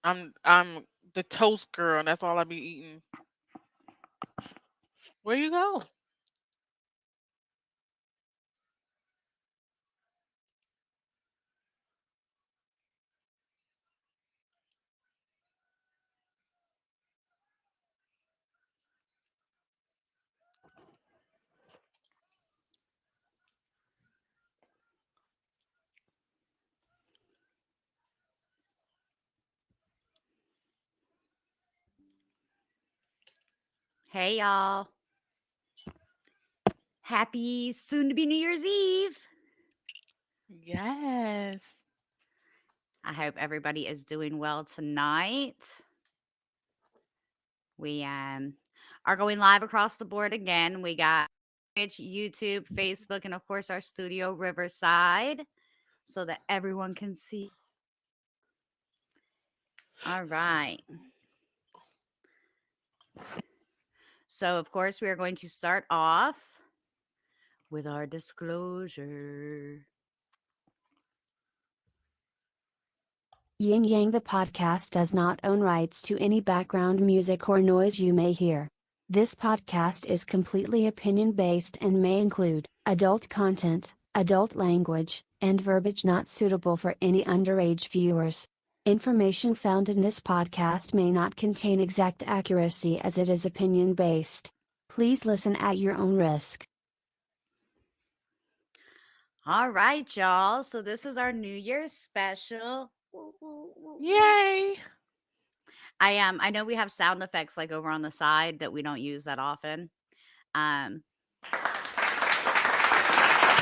I'm the toast girl. That's all I be eating. Where you go? Hey, y'all. Happy soon to be New Year's Eve. Yes. I hope everybody is doing well tonight. We are going live across the board again. We got Twitch, YouTube, Facebook, and of course our studio Riverside so that everyone can see. All right. So, of course, we are going to start off with our disclosure. Ying Yang the podcast does not own rights to any background music or noise you may hear. This podcast is completely opinion based and may include adult content, adult language, and verbiage not suitable for any underage viewers. Information found in this podcast may not contain exact accuracy as it is opinion based. Please listen at your own risk. All right, y'all. So, this is our New Year's special. Woo, woo, woo, woo. Yay. I know we have sound effects like over on the side that we don't use that often. Um,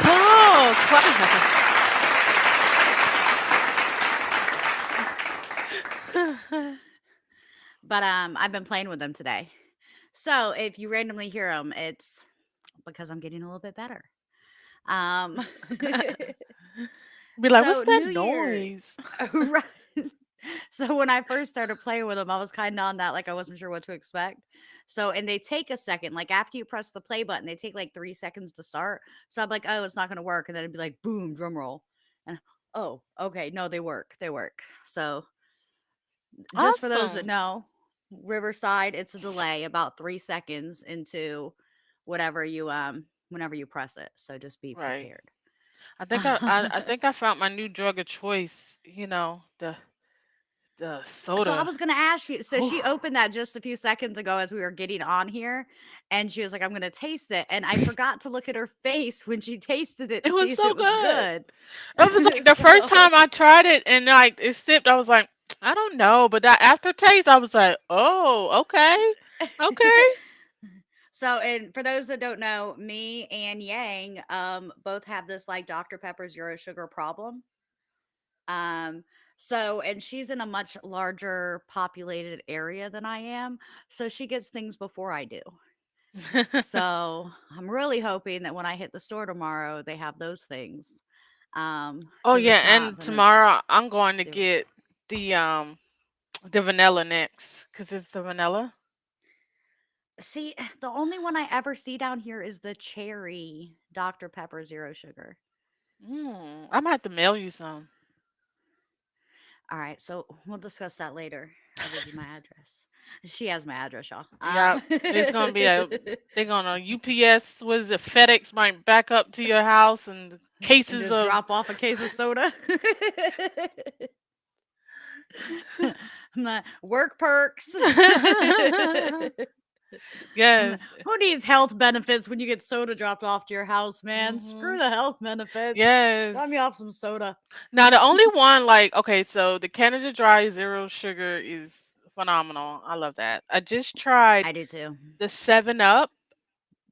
Oh, class. but I've been playing with them today. So if you randomly hear them, it's because I'm getting a little bit better. Um, Be like, what's so that New Year, noise? right? So when I first started playing with them, I was kind of on that, like I wasn't sure what to expect. So and they take a second, like after you press the play button, they take like 3 seconds to start. So I'm like, oh, it's not going to work, and then it'd be like, boom, drum roll, and oh, okay, no, they work, they work. So just for those that Awesome. know, Riverside, it's a delay about 3 seconds into whatever you whenever you press it. So just be Right. prepared. I think I found my new drug of choice. The So I soda. was gonna ask you. So Whew. she opened that just a few seconds ago as we were getting on here, and she was like, "I'm gonna taste it," and I forgot to look at her face when she tasted it It to see was if so it was good. good. It was like the first So time I tried it and like it sipped. I was like, I don't know, but that aftertaste, I was like, oh, okay, okay. So, and for those that don't know, me and Yang both have this like Dr. Pepper zero sugar problem. Um so and she's in a much larger populated area than I am, so she gets things before I do. So, I'm really hoping that when I hit the store tomorrow, they have those things. Oh Cuz yeah, if not, and then tomorrow I'm going it's to serious. get the vanilla next because it's the vanilla. See, the only one I ever see down here is the cherry Dr. Pepper zero sugar. I might have to mail you some. All right, so we'll discuss that later. I'll give you my address. She has my address, y'all. Yeah, it's gonna be a thing on a UPS. What is it? FedEx might back up to your house and And cases just of. drop off a case of soda. My work perks. Yes. Who needs health benefits when you get soda dropped off to your house, man? Screw Hmm. the health benefits. Drop Yes. me off some soda. Now the only one like okay, so the Canada Dry zero sugar is phenomenal. I love that. I just tried I do too. the 7 Up.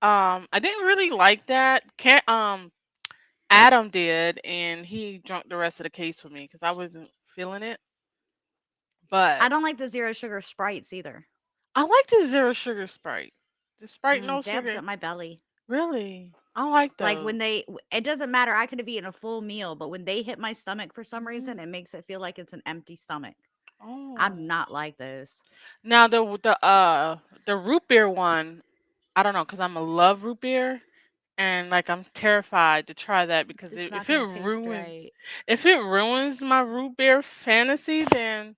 I didn't really like that. Adam did, and he drunk the rest of the case with me because I wasn't feeling it. I But don't like the zero sugar sprites either. I like the zero sugar Sprite. The Sprite no They sugar. upset my belly. Really, I like Like those. when it doesn't matter. I could have eaten a full meal, but when they hit my stomach for some Hmm. reason, it makes it feel like it's an empty stomach. I do Oh, not like those. now the root beer one. I don't know because I'm a love root beer, and like I'm terrified to try that because It's not if it gonna taste ruins right. my root beer fantasy, then.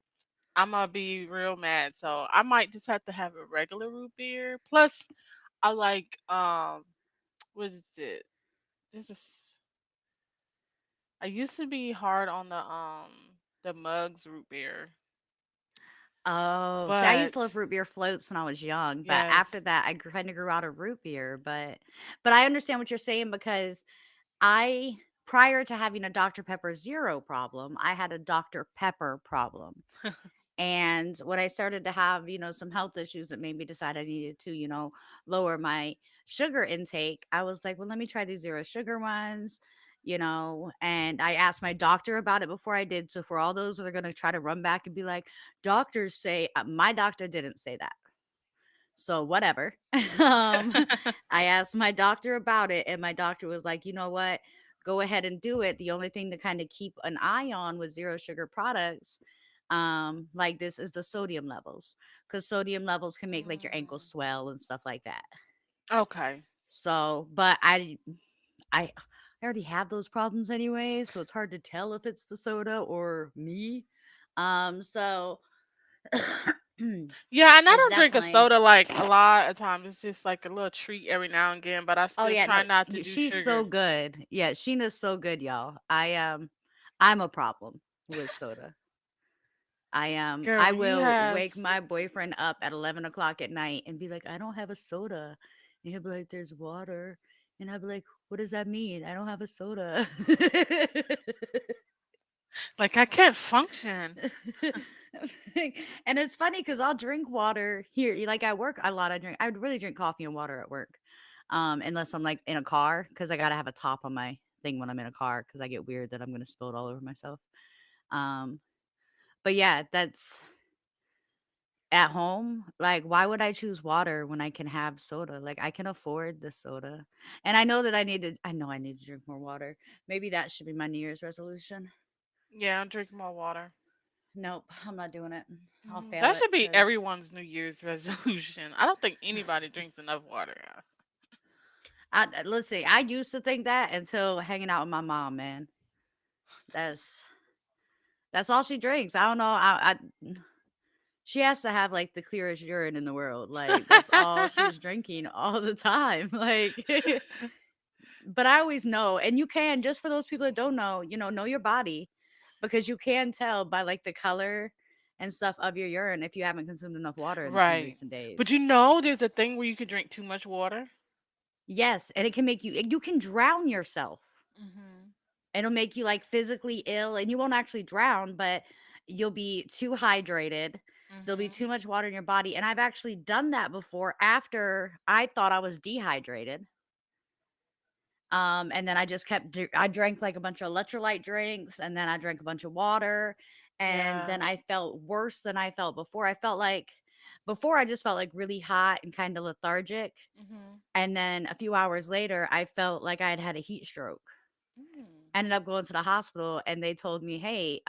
I'm gonna be real mad. So I might just have to have a regular root beer. Plus, I like what is it? This is I used to be hard on the mugs root beer, Oh, see, I used but to love root beer floats when I was young, but yes. after that, I kind of grew out of root beer. But I understand what you're saying because I, prior to having a Dr. Pepper Zero problem, I had a Dr. Pepper problem. And when I started to have, some health issues that made me decide I needed to, lower my sugar intake, I was like, well, let me try these zero sugar ones, and I asked my doctor about it before I did. So for all those that are going to try to run back and be like, doctors say, my doctor didn't say that. So whatever. I asked my doctor about it, and my doctor was like, you know what? Go ahead and do it. The only thing to kind of keep an eye on with zero sugar products, like this, is the sodium levels, because sodium levels can make like your ankles Mm, swell and stuff like that. okay. So, but I already have those problems anyway, so it's hard to tell if it's the soda or me. So Yeah, and I it's don't drink a definitely. soda like a lot of times. It's just like a little treat every now and again, but I Oh still yeah, try no, not to do she's so sugar. good. Yeah, Sheena's so good, y'all. I'm a problem with soda. Girl, I when you will have wake my boyfriend up at 11 o'clock at night and be like, I don't have a soda, and he'll be like, there's water, and I'll be like, what does that mean? I don't have a soda. like I can't function. And it's funny because I'll drink water here. Like I work a lot. I would really drink coffee and water at work. Unless I'm like in a car, because I gotta have a top on my thing when I'm in a car because I get weird that I'm gonna spill it all over myself. Um, but yeah, that's at home. Like, why would I choose water when I can have soda? Like I can afford the soda. And I know I need to drink more water. Maybe that should be my New Year's resolution. Yeah, I drink more water. Nope, I'm not doing it. I'll fail That it should be because everyone's New Year's resolution. I don't think anybody drinks enough water. let's see. I used to think that until hanging out with my mom, man. That's that's all she drinks. I don't know. She has to have like the clearest urine in the world. Like that's all she's drinking all the time. Like but I always know, and you can, just for those people that don't know, know your body, because you can tell by like the color and stuff of your urine if you haven't consumed enough water in Right. recent But days. you know, there's a thing where you can drink too much water. Yes, and it can make you can drown yourself. Hmm. It'll make you like physically ill, and you won't actually drown, but you'll be too hydrated. There'll be Hmm. too much water in your body. And I've actually done that before after I thought I was dehydrated. And then I just I drank like a bunch of electrolyte drinks, and then I drank a bunch of water, and Yeah. then I felt worse than I felt before. I felt like before I just felt like really hot and kind of lethargic. Hmm. And then a few hours later, I felt like I had had a heat stroke. Mm. Ended up going to the hospital, and they told me, "Hey,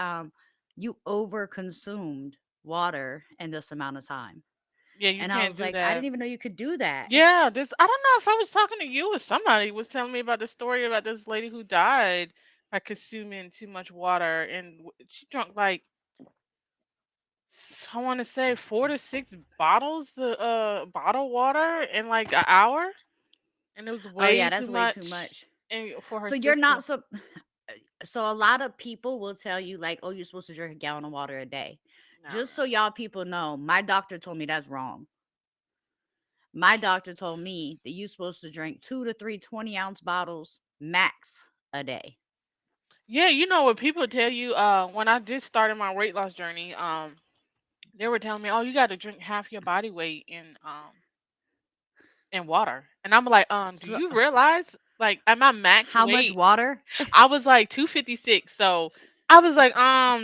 you overconsumed water in this amount of time." Yeah, you And I can't was do like, "I that. didn't even know you could do that." Yeah, this I don't know if I was talking to you or somebody was telling me about the story about this lady who died by consuming too much water and she drank like I want to say 4 to 6 bottles of bottled water in like an hour, and it was Oh yeah, way too that's way too much much. and for her So you're not system. so so a lot of people will tell you like, "Oh, you're supposed to drink a gallon of water a day." No, Just so no. y'all people know, my doctor told me that's wrong. My doctor told me that you're supposed to drink 2 to 3 20-ounce bottles max a day. Yeah, you know what people tell you when I just started my weight loss journey, they were telling me, "Oh, you got to drink half your body weight in water." And I'm like, do So you realize like at my max how much weight, water? I was like 256. So I was like,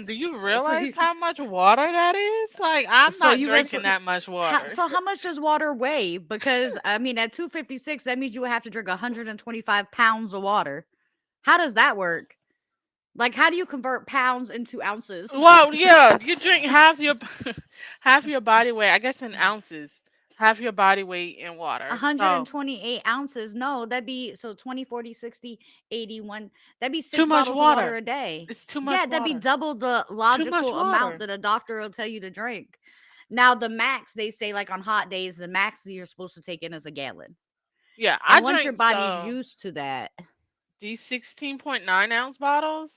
do you So realize you how much water that is? Like I'm so not you guys drinking that much water. how much does water weigh? Because I mean at 256 that means you would have to drink 125 pounds of water. How does that work? Like how do you convert pounds into ounces? Well, yeah, you drink half your half your body weight, I guess in ounces. half your body weight in water. So 128 ounces. No, that'd be so 20, 40, 60, 81. That'd be too six much bottles of water water. a day. It's too Yeah, much that'd be water. double the Too much logical amount water. that a doctor will tell you to drink. Now, the max, they say, like on hot days, the max that you're supposed to take in is a gallon. Yeah, I And once your drank body's used to that, these 16.9 ounce bottles.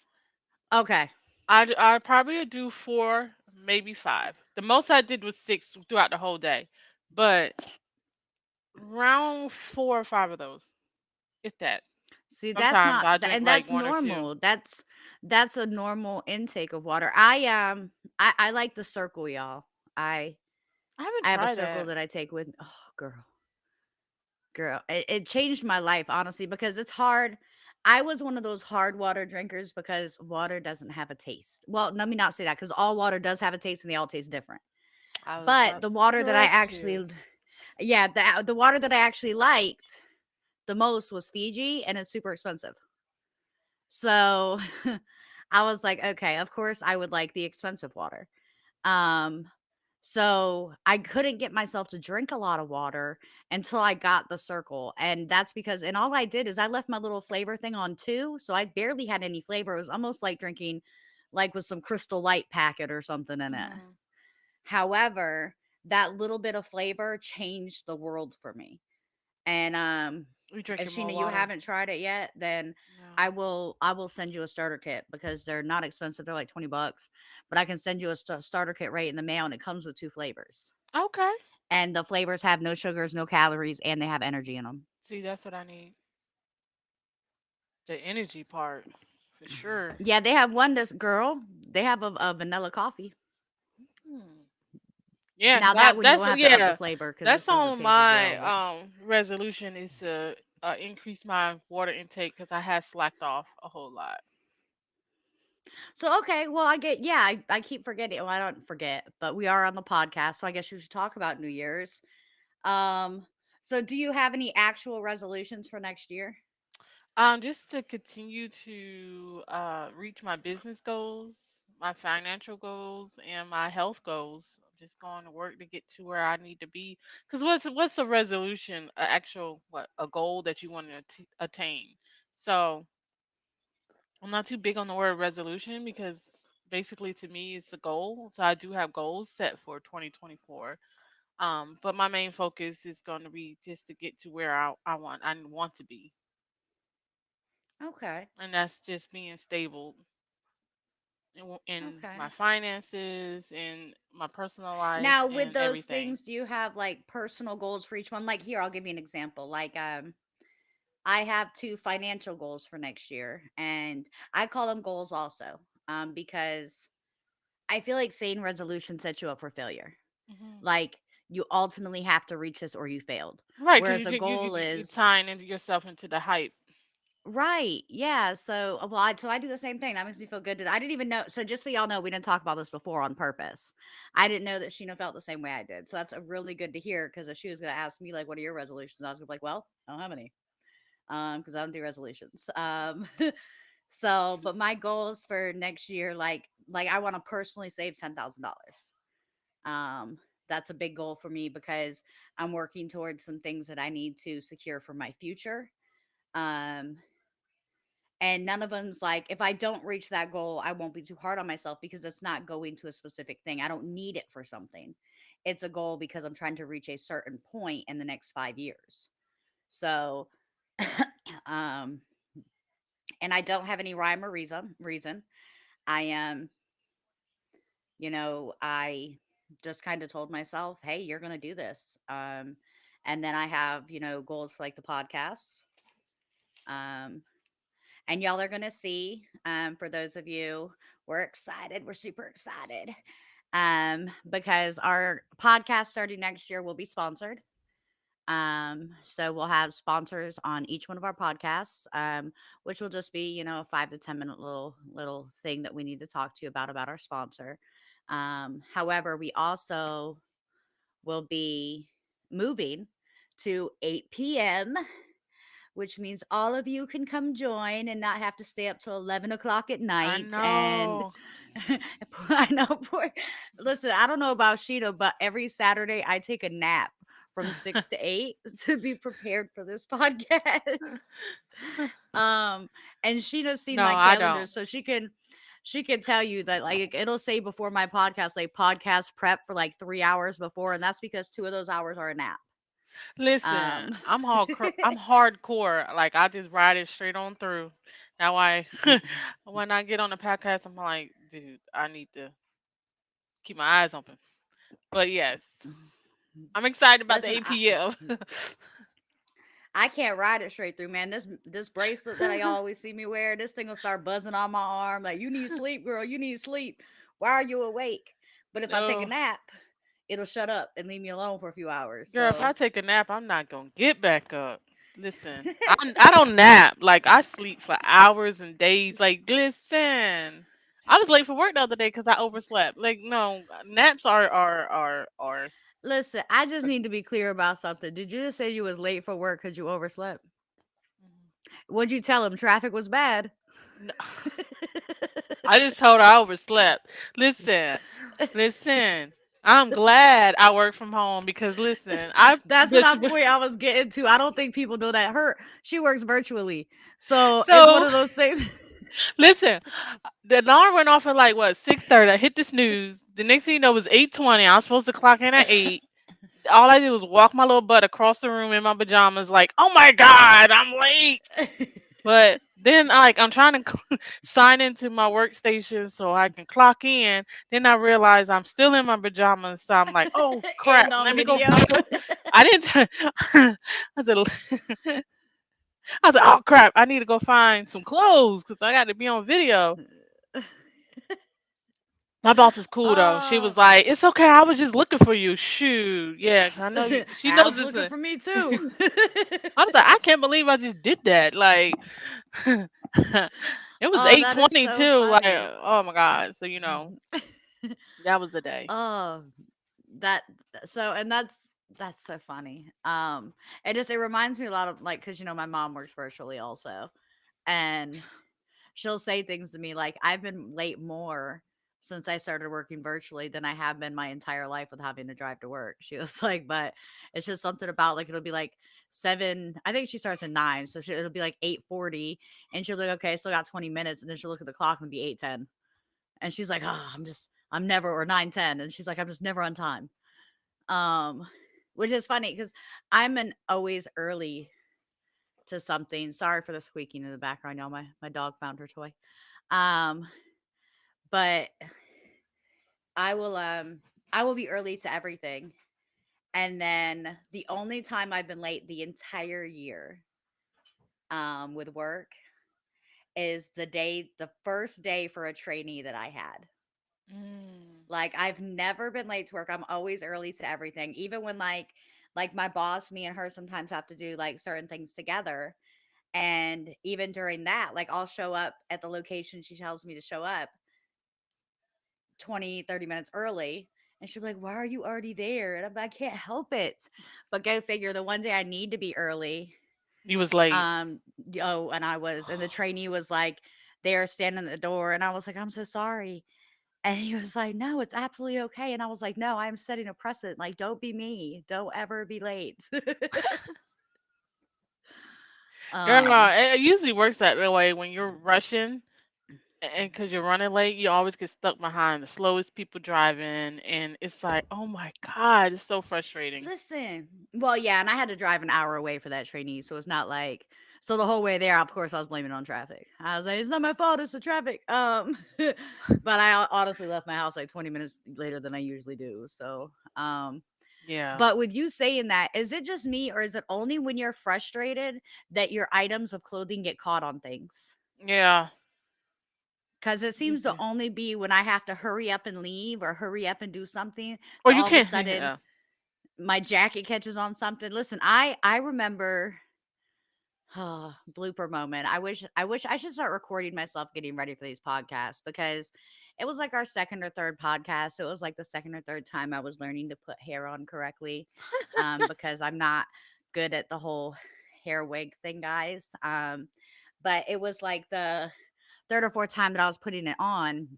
okay. I probably do four, maybe five. The most I did was six throughout the whole day, but around four or five of those, if that. See, that's Sometimes not, I drink and like that's one or two. normal. That's a normal intake of water. I like the circle, y'all. I I haven't I have a tried circle that. that I take with. Oh, girl, it changed my life honestly because it's hard. I was one of those hard water drinkers because water doesn't have a taste. Well, let me not say that because all water does have a taste and they all taste different. I was But about the to water that I correct you. actually, yeah, the water that I actually liked the most was Fiji, and it's super expensive. So I was like, okay, of course I would like the expensive water. Um, so I couldn't get myself to drink a lot of water until I got the circle. And that's because, and all I did is I left my little flavor thing on too. So I barely had any flavor. It was almost like drinking like with some crystal light packet or something in it. Hmm. However, that little bit of flavor changed the world for me. And We if drinking more Sheena, you water. haven't tried it yet, then No. I will send you a starter kit because they're not expensive. They're like $20, but I can send you a starter kit right in the mail, and it comes with two flavors. Okay. And the flavors have no sugars, no calories, and they have energy in them. See, that's what I need. The energy part, for sure. Yeah, they have one this girl. They have a vanilla coffee. Hmm. Yeah, Now that that one you'll that's have to up the yeah. flavor because That's it doesn't on taste as my well. But resolution is to increase my water intake because I had slacked off a whole lot. so okay, well I get yeah, I keep forgetting. Well, I don't forget, but we are on the podcast, so I guess you should talk about New Year's. Um, so do you have any actual resolutions for next year? Just to continue to reach my business goals, my financial goals, and my health goals. I'm just going to work to get to where I need to be. Because what's a resolution? A actual what a goal that you want to attain. So I'm not too big on the word resolution because basically to me it's a goal. So I do have goals set for 2024. But my main focus is going to be just to get to where I want to be, Okay. and that's just being stable in Okay. my finances, in my personal life, Now, with and those everything. things, do you have like personal goals for each one? Like here, I'll give you an example. Like I have two financial goals for next year, and I call them goals also. Because I feel like saying resolution sets you up for failure. Hmm. Like you ultimately have to reach this or you failed. Right, because Whereas a goal you is tying into yourself into the hype. right. Yeah. So, well, I do the same thing. That makes me feel good. I didn't even know. So, just so y'all know, we didn't talk about this before on purpose. I didn't know that Sheena felt the same way I did. So that's a really good to hear. Because if she was going to ask me like, "What are your resolutions?" I was gonna be like, "Well, I don't have any." Because I don't do resolutions. So, but my goals for next year, like I want to personally save $10,000. Um, that's a big goal for me because I'm working towards some things that I need to secure for my future. Um, and none of them's like, if I don't reach that goal, I won't be too hard on myself because it's not going to a specific thing. I don't need it for something. It's a goal because I'm trying to reach a certain point in the next 5 years. So, um, and I don't have any rhyme or reason. I am, I just kind of told myself, hey, you're going to do this. And then I have, goals for like the podcast. Um, and y'all are going to see, for those of you, we're excited. We're super excited. Because our podcast starting next year will be sponsored. So we'll have sponsors on each one of our podcasts, which will just be, a 5 to 10 minute little thing that we need to talk to you about our sponsor. However, we also will be moving to 8 p.m., which means all of you can come join and not have to stay up till 11 o'clock at I night. And know. I know, listen, I don't know about Sheeta, but every Saturday I take a nap from 6 to 8 to be prepared for this podcast. Um, and she has seen No, my I calendar, don't. so she can tell you that like it'll say before my podcast, like podcast prep for like 3 hours before, and that's because 2 of those hours are a nap. Listen, Um, I'm hardcore. Like I just ride it straight on through. Now I when I get on the podcast, I'm like, dude, I need to keep my eyes open. But yes, I'm excited about the listen, APM. I can't ride it straight through, man. This bracelet that I always see me wear, this thing will start buzzing on my arm. Like, you need sleep, girl. You need sleep. Why are you awake? But if I take a No, nap, it'll shut up and leave me alone for a few hours. girl, if So I take a nap, I'm not gonna get back up. Listen, I don't nap. Like I sleep for hours and days. Like listen, I was late for work the other day because I overslept. Like no, naps are. listen, I just need to be clear about something. Did you just say you was late for work because you overslept? What'd you tell him? Traffic was bad. No, I just told her I overslept. Listen, listen. I'm glad I work from home because listen, I That's what just I'm point I was getting to. I don't think people know that she works virtually. So it's one so of those things. listen. The alarm went off at like what 6:30. I hit the snooze. The next thing you know it was 8:20. I was supposed to clock in at 8. All I did was walk my little butt across the room in my pajamas, like, oh my god, I'm late. But then, I'm trying to sign into my workstation so I can clock in. Then I realize I'm still in my pajamas, so I'm like, oh crap, And on let me go video. find. I didn't. I said, I said, oh crap, I need to go find some clothes because I got to be on video. My boss is cool though. She Oh, was like, "It's okay. I was just looking for you." Shoot, yeah, 'cause I know you. She I knows was this. looking for me too. I was like, I can't believe I just did that. Like, it was Oh, eight that is twenty so too. Like, funny. oh my god. So that was the day. Oh, that so and that's so funny. It reminds me a lot of like because my mom works virtually also, and she'll say things to me like I've been late more since I started working virtually than I have been my entire life with having to drive to work. She was like, but it's just something about like it'll be like 7. I think she starts at 9, so it'll be like 8:40, and she'll be like, okay, I still got 20 minutes, and then she'll look at the clock and be 8:10, and she's like, oh, I'm never or 9:10, and she's like, I'm just never on time. Um, which is funny because I'm an always early to something. Sorry for the squeaking in the background, y'all. My dog found her toy. Um, but I will be early to everything. And then the only time I've been late the entire year with work is the first day for a trainee that I had. Mm. Like I've never been late to work. I'm always early to everything. Even when like my boss, me and her sometimes have to do like certain things together. And even during that, like I'll show up at the location she tells me to show up 20, 30 minutes early. And she'll be like, why are you already there? And I'm like, I can't help it. But go figure, the one day I need to be early, You was late. um, and I was, and the trainee was like there standing at the door. And I was like, I'm so sorry. And he was like, no, it's absolutely okay. And I was like, no, I'm setting a precedent. Like, don't be me. Don't ever be late. Girl, um, it usually works that way when you're rushing and because you're running late, you always get stuck behind the slowest people driving, and it's like, oh my god, it's so frustrating. Listen, well, yeah, and I had to drive an hour away for that trainee, so it's not like so the whole way there, of course, I was blaming on traffic. I was like, "It's not my fault, it's the traffic." But I honestly left my house like 20 minutes later than I usually do. So, Yeah, but with you saying that, is it just me, or is it only when you're frustrated that your items of clothing get caught on things? yeah. Because it seems to Usually, only be when I have to hurry up and leave or hurry up and do something or that you all of a can't. sudden Yeah. my jacket catches on something. Listen, I remember blooper moment. I wish I should start recording myself getting ready for these podcasts because it was like our second or third podcast. So it was like the second or third time I was learning to put hair on correctly. Because I'm not good at the whole hair wig thing, guys. But it was like the third or fourth time that I was putting it on.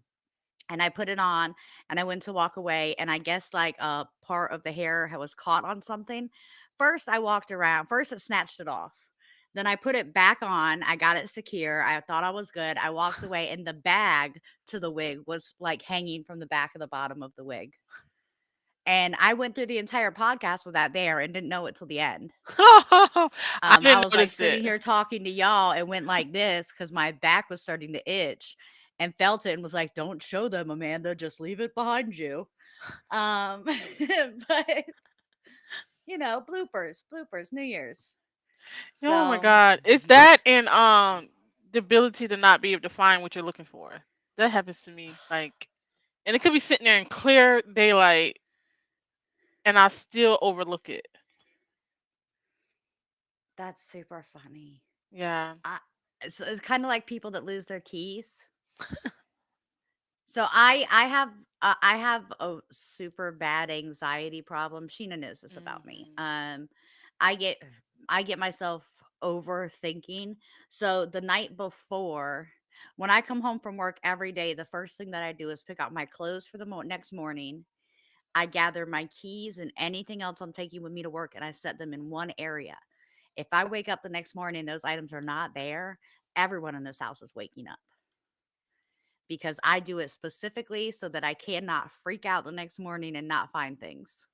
and I put it on and I went to walk away and I guess like a part of the hair was caught on something. First I walked around. First it snatched it off. Then I put it back on. I got it secure. I thought I was good. I walked away and the bag to the wig was like hanging from the back of the bottom of the wig. And I went through the entire podcast with that there and didn't know it till the end. I I didn't was like notice sitting it. here talking to y'all and went like this because my back was starting to itch and felt it and was like, "Don't show them, Amanda. Just leave it behind you." But bloopers, bloopers, New Year's. Oh my So God. It's that and the ability to not be able to find what you're looking for. That happens to me. Like, and it could be sitting there in clear daylight and I still overlook it. that's super funny. Yeah. I, it's kind of like people that lose their keys. So I have a super bad anxiety problem. Sheena knows this about me. Hmm. I get I get myself overthinking. So the night before, when I come home from work every day, the first thing that I do is pick out my clothes for the next morning. I gather my keys and anything else I'm taking with me to work, and I set them in one area. If I wake up the next morning and those items are not there, everyone in this house is waking up because I do it specifically so that I cannot freak out the next morning and not find things.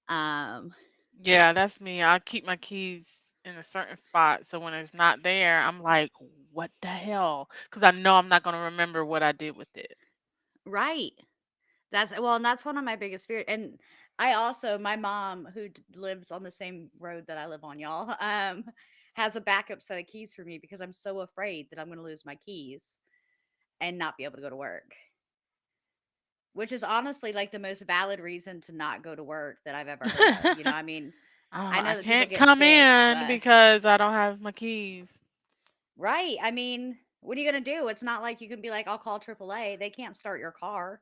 Um, Yeah, that's me. I keep my keys in a certain spot. So when it's not there, I'm like, what the hell? Because I know I'm not going to remember what I did with it. right. And that's one of my biggest fears. And I also, my mom, who lives on the same road that I live on, y'all, has a backup set of keys for me because I'm so afraid that I'm going to lose my keys and not be able to go to work. Which is honestly like the most valid reason to not go to work that I've ever heard of. I mean, I I know that people can't get come sick, in but because I don't have my keys. right. I mean, what are you gonna do? It's not like you can be like, I'll call AAA. They can't start your car.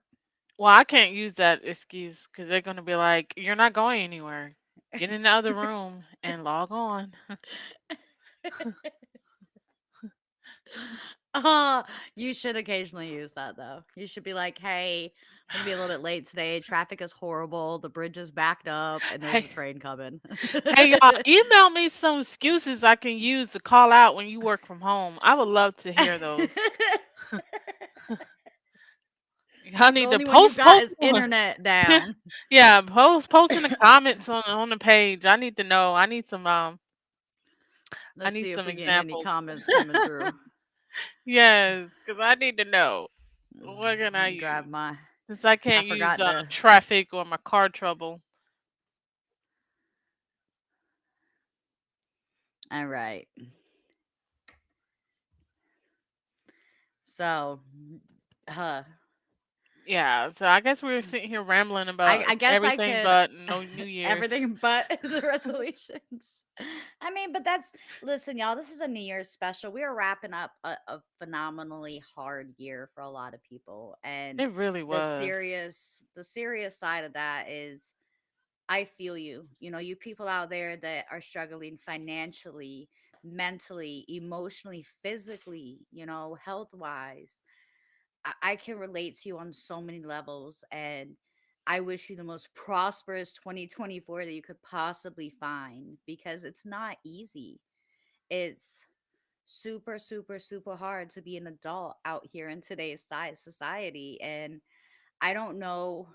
Well, I can't use that excuse because they're going to be like, you're not going anywhere. Get in the other room and log on. uh, you should occasionally use that though. You should be like, hey, I'm gonna be a little bit late today. Traffic is horrible. The bridge is backed up, and there's a Hey, train coming. hey, y'all, email me some excuses I can use to call out when you work from home. I would love to hear those. I The need to only one you got post is one. internet down. Yeah, post in the comments on the page. I need to know. I Let's need see if some we getting any examples. comments coming through. Yes, because I need to know what can Let I me grab use my. since I I can't use forgot to. traffic or my car trouble. All right. So, uh, Yeah, so I guess we were sitting here rambling I about I guess I everything could but no New Year's. everything but the resolutions. I mean, but that's listen, y'all. This is a New Year's special. We are wrapping up a phenomenally hard year for a lot of people, and It really was. the serious side of that is I feel you. You people out there that are struggling financially, mentally, emotionally, physically, health wise. I can relate to you on so many levels. And I wish you the most prosperous 2024 that you could possibly find because it's not easy. It's super, super, super hard to be an adult out here in today's society. And I don't know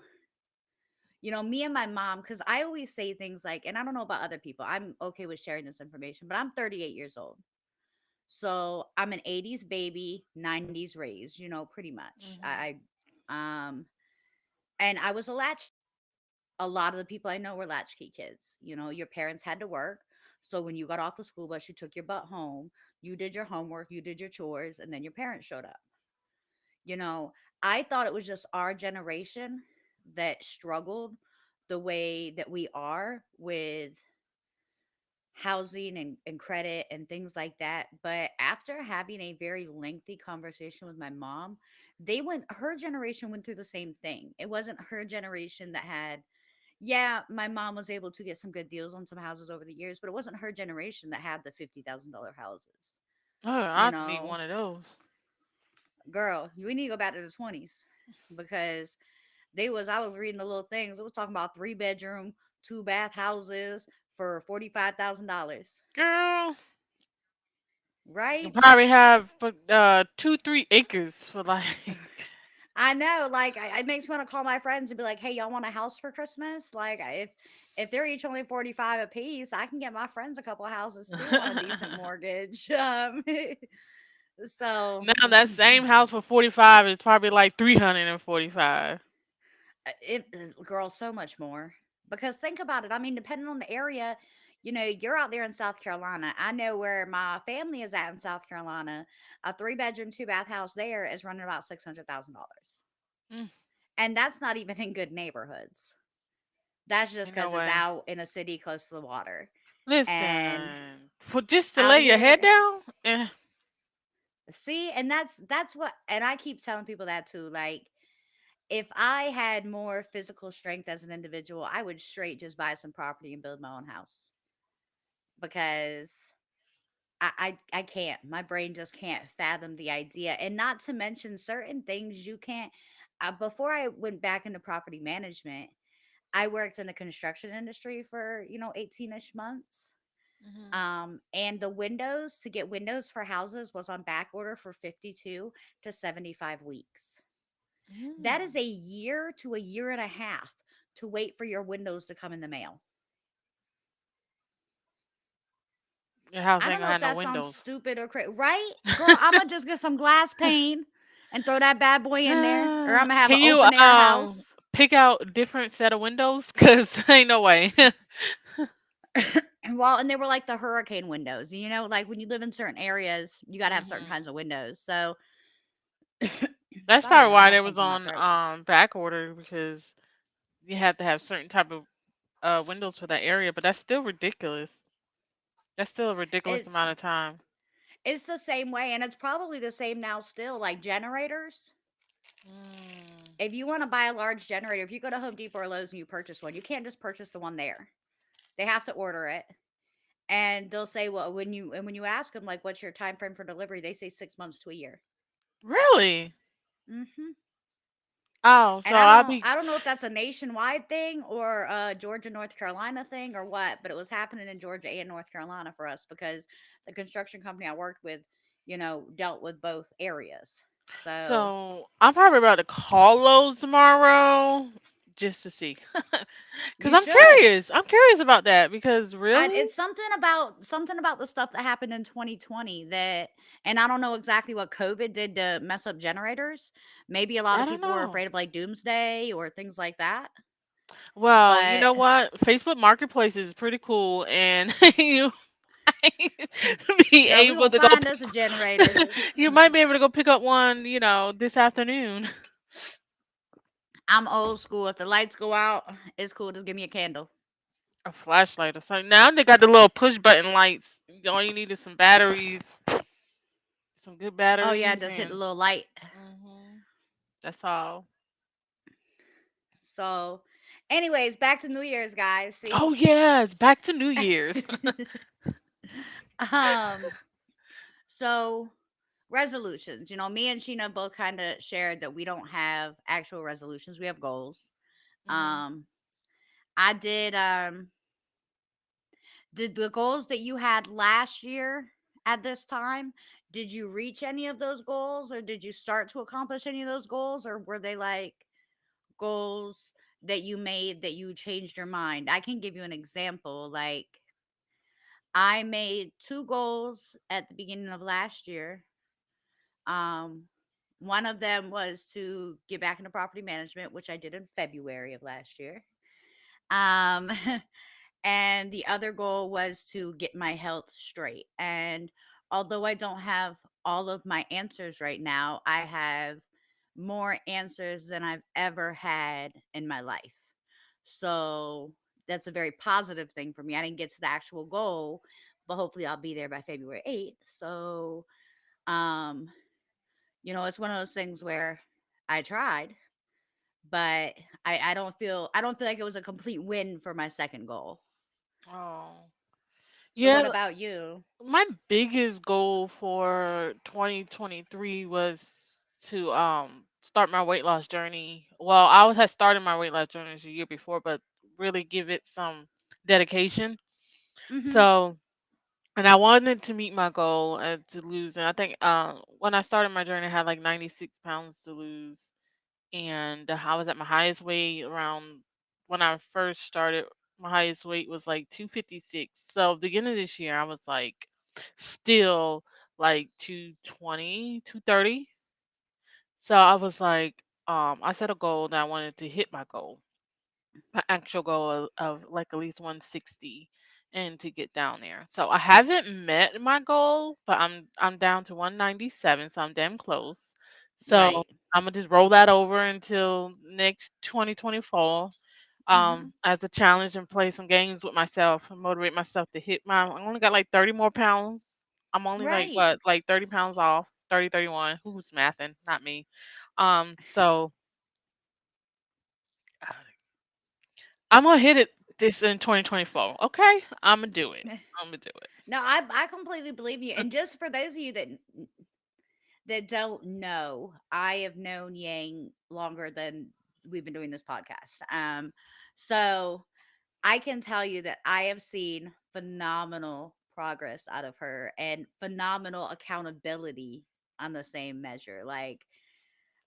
me and my mom, because I always say things like, and I don't know about other people, I'm okay with sharing this information, but I'm 38 years old. So I'm an 80s baby, 90s raised, pretty much. Hmm. Um, and I was a latch. A lot of the people I know were latchkey kids. Your parents had to work. So when you got off the school bus, you took your butt home, you did your homework, you did your chores, and then your parents showed up. You know, I thought it was just our generation that struggled the way that we are with housing and credit and things like that. But after having a very lengthy conversation with my mom, her generation went through the same thing. It wasn't her generation that had, yeah, my mom was able to get some good deals on some houses over the years, but it wasn't her generation that had the $50,000 houses. Oh, I You have to need know, one of those. girl, we need to go back to the 20s. because I was reading the little things. It was talking about 3 bedroom, 2 bath houses for $45,000. Girl, you Right? probably have 2, 3 acres for like. I know, like it makes me want to call my friends and be like, "Hey, y'all want a house for Christmas?" Like, if they're each only 45 a piece, I can get my friends a couple of houses too on a decent mortgage. So Now that same house for 45 is probably like 345. girl, so much more. Because think about it. I mean, depending on the area, you're out there in South Carolina. I know where my family is at in South Carolina. A 3 bedroom, 2 bath house there is running about $600,000, Mm, and that's not even in good neighborhoods. That's just ain't no because it's way. out in a city close to the water. And Listen, for just to out lay your head here, down. see, and that's what, and I keep telling people that too. Like, if I had more physical strength as an individual, I would straight just buy some property and build my own house, because I can't. My brain just can't fathom the idea. And not to mention certain things you can't. Before I went back into property management, I worked in the construction industry for 18ish months. Mhm. And the windows, to get windows for houses, was on back order for 52 to 75 weeks. That is Mm. a year to a year and a half to wait for your windows to come in the mail. Your house I ain't don't know gonna if have no that sounds windows. stupid or crazy, right? Girl, I'm gonna just get some glass pane and throw that bad boy in there, or I'm gonna have an Can you open air house. pick out different set of windows? Cause ain't no way. And they were like the hurricane windows. Like when you live in certain areas, you got to have certain Hmm. kinds of windows. So, That's sorry, probably y'all, I why have they was something in my on throat. back order because you have to have certain type of windows for that area. But that's still ridiculous. That's still a ridiculous It's amount of time. it's the same way, and it's probably the same now still. Like generators, Mm. if you want to buy a large generator, if you go to Home Depot or Lowe's and you purchase one, you can't just purchase the one there. They have to order it, and they'll say, well, when you ask them like, what's your time frame for delivery, they say 6 months to a year. Really? Hmm. Oh, so And I I'll don't be I don't know if that's a nationwide thing or a Georgia North Carolina thing or what, but it was happening in Georgia and North Carolina for us because the construction company I worked with, dealt with both areas. So I'm probably about to call Lowe's tomorrow just to see. Cause you should. I'm curious about that because And really, it's something about the stuff that happened in 2020 that, and I don't know exactly what COVID did to mess up generators. Maybe a lot I of don't people were know. afraid of like doomsday or things like that. Well, you But know what? Facebook Marketplace is pretty cool, and you might be girl, we able gonna to go. find us a generator. You might be able to go pick up one, this afternoon. I'm old school. If the lights go out, it's cool. Just give me a candle. A flashlight or something. Now they got the little push button lights. All you need is some batteries, some good Oh yeah, batteries, just hit the and little light. that's all. So, anyways, back to New Year's, guys. See, Oh yes, back to New Year's. um, so resolutions. Me and Sheena both kind of shared that we don't have actual resolutions. We have goals. Hmm. Um, I did the goals that you had last year at this time. Did you reach any of those goals, or did you start to accomplish any of those goals, or were they like goals that you made that you changed your mind? I can give you an example. Like, I made two goals at the beginning of last year. Um, One of them was to get back into property management, which I did in February of last year. Um, and the other goal was to get my health straight. And although I don't have all of my answers right now, I have more answers than I've ever had in my life. So that's a very positive thing for me. I didn't get to the actual goal, but hopefully I'll be there by February 8th. So, um, it's one of those things where I tried, but I don't feel like it was a complete win for my second goal. Oh So what yeah, about you? my biggest goal for 2023 was to start my weight loss journey. Well, I had started my weight loss journey a year before, but really give it some dedication. Mhm. So, and I wanted to meet my goal to lose. And I think when I started my journey, I had like 96 pounds to lose, and I was at my highest weight around when I first started. My highest weight was like 256. So beginning of this year, I was like still like 220, 230. So I was like, I set a goal that I wanted to hit my goal, my actual goal of like at least 160 and to get down there. So I haven't met my goal, but I'm down to 197, so I'm damn close. So Right. I'm gonna just roll that over until next 2024 Mhm. as a challenge and play some games with myself and motivate myself to hit my I only got like 30 more pounds. I'm only like Right. what, like 30 pounds off, 30, 31. Who's mathing? Not me. So I'm gonna hit it this in 2024. Okay, I'm gonna do it. I'm gonna do it. No, I completely believe you. And just for those of you that don't know, I have known Yang longer than we've been doing this podcast. So I can tell you that I have seen phenomenal progress out of her and phenomenal accountability on the same measure. Like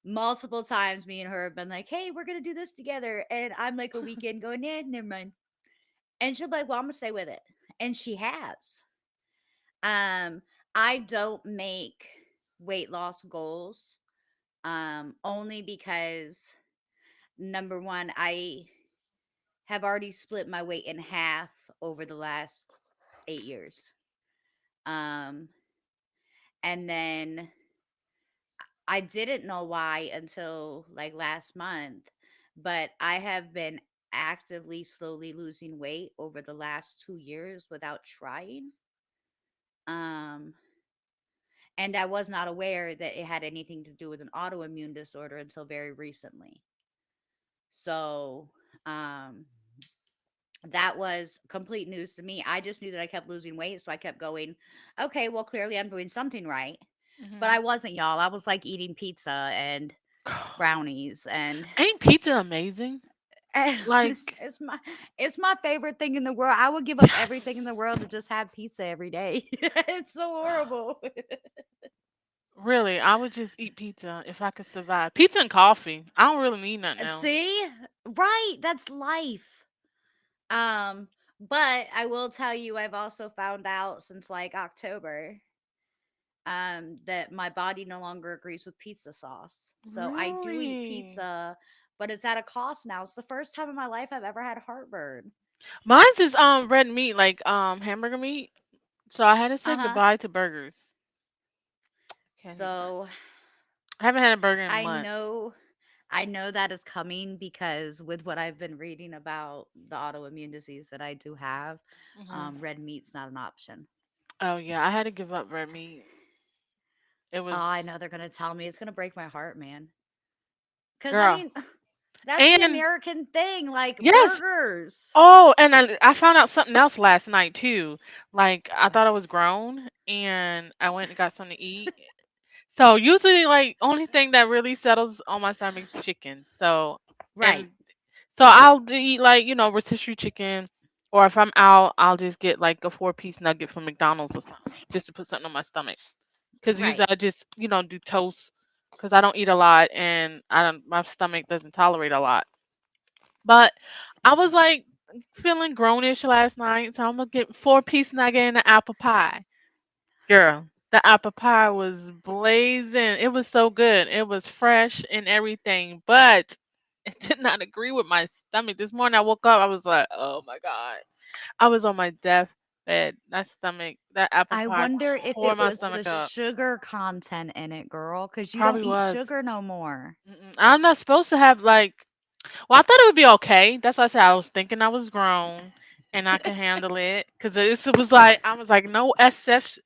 multiple times, me and her have been like, "Hey, we're gonna do this together," and I'm like a weekend going, "Yeah, never mind," and she'll be like, "Well, I'm gonna stay with it," and she has. Um, I don't make weight loss goals only because number one, I have already split my weight in half over the last 8 years. Um, and then I didn't know why until like last month, but I have been actively slowly losing weight over the last 2 years without trying. Um, and I was not aware that it had anything to do with an autoimmune disorder until very recently. So, um, that was complete news to me. I just knew that I kept losing weight, so I kept going, okay, well, clearly I'm doing something right. But Hmm. I wasn't, y'all. I was like eating pizza and brownies and Ain't pizza amazing? it's, Like, it's my it's my favorite thing in the world. I would give up everything in the yes, world to just have pizza every day. It's so horrible. really, I would just eat pizza if I could survive. Pizza and coffee. I don't really need nothing else. See? Right, that's life. Um, but I will tell you I've also found out since like October that my body no longer agrees with pizza sauce. So I do eat Really? pizza, but it's at a cost now. It's the first time in my life I've ever had heartburn. Mine's is red meat, like hamburger meat. So I had to say Uh-huh. goodbye to burgers. Can't eat burgers. So I haven't had a burger in I months. know I know that is coming because with what I've been reading about the autoimmune disease that I do have, Hmm. red meat's not an option. Oh yeah, I had to give up red meat. It Oh, I was know they're gonna tell me it's gonna break my heart, man. Cause I girl. mean, that's the And American thing, like yes. burgers. Oh, and I found out something else last night too. Like I thought I was What? grown and I went and got something to eat. So usually like only thing that really settles on my stomach is chicken. So Right. and so I'll eat like, rotisserie chicken, or if I'm out, I'll just get like a 4-piece nugget from McDonald's or something just to put something on my stomach. Cuz usually Right. I just, do toast cuz I don't eat a lot and my stomach doesn't tolerate a lot. But I was like feeling grownish last night, so I'm gonna get 4-piece nugget and an apple pie. Girl, the apple pie was blazing. It was so good. It was fresh and everything, but it did not agree with my stomach. This morning I woke up, I was like, oh my God. I was on my deathbed. That apple I pie wonder if tore it my was the stomach up. sugar content in it, girl, because you don't Probably eat was. sugar no more. I'm not supposed to have like, well, I thought it would be okay. That's why I said I was thinking I was grown and I could handle it. Because it was like, I was like, no excess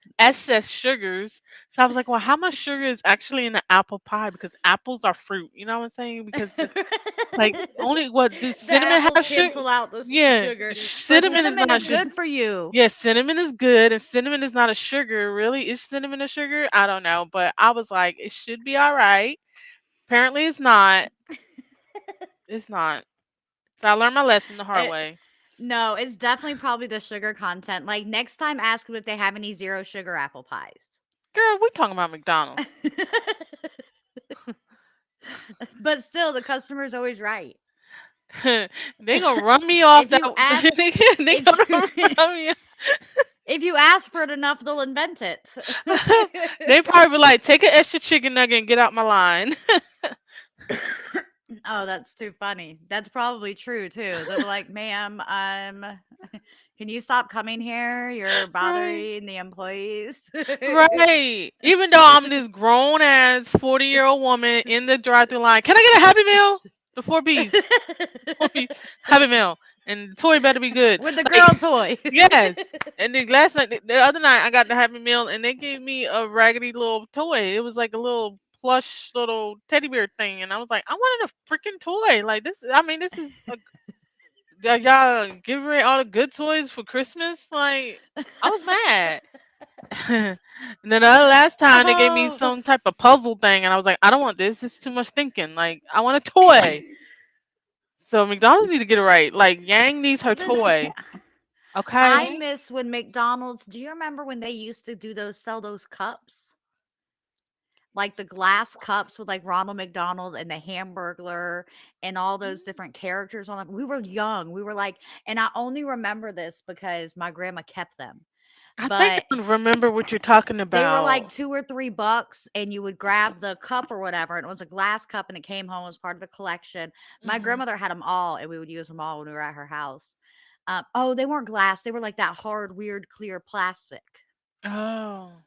sugars. So I was like, well, how much sugar is actually in the apple pie? Because apples are fruit. You know what I'm saying? Because, like, only what does The cinnamon apples have sugar? cancel out the Yeah, sugar, but cinnamon is cinnamon not is sugar. good for you. Yeah, cinnamon is good, and cinnamon is not a sugar. Really, is cinnamon a sugar? I don't know, but I was like, it should be all right. Apparently, it's not. It's not. So I learned my lesson the hard It, way. no, it's definitely probably the sugar content. Like next time, ask them if they have any zero sugar apple pies. Girl, we talking about McDonald's. But still, the customer's always right. They gonna run me off If that. you ask, They if gonna run me. if you ask for it enough, they'll invent it. They probably be like, take an extra chicken nugget and get out my line. Oh, that's too funny. That's probably true too. They'll be like, "Ma'am, can you stop coming here? You're Right. bothering the employees." Right. Even though I'm this grown ass 40-year-old woman in the drive thru line, can I get a Happy Meal? The four B's. Four B's. Happy Meal. And the toy better be good. With the Like, girl toy. yes. And the last night, the other night, I got the Happy Meal and they gave me a raggedy little toy. It was like a little plush little teddy bear thing. And I was like, I wanted a freaking toy. Like, this, I mean, this is, y'all giving away all the good toys for Christmas? Like, I was mad. And then the last time they gave me Oh, some type of puzzle thing, and I was like, I don't want this. This is too much thinking. Like, I want a toy. So McDonald's need to get it right. Like, Yang needs her listen, toy. Okay. I miss when McDonald's. Do you remember when they used to do those sell those cups? Like the glass cups with like Ronald McDonald and the Hamburglar and all those different characters on them. We were young. We were like, and I only remember this because my grandma kept them. I think But I remember what you're talking they were like about. 2 or 3 bucks, and you would grab the cup or whatever, and it was a glass cup, and it came home as part of the collection. My Hmm. grandmother had them all, and we would use them all when we were at her house. Oh, they weren't glass; they were like that hard, weird, clear plastic. Oh.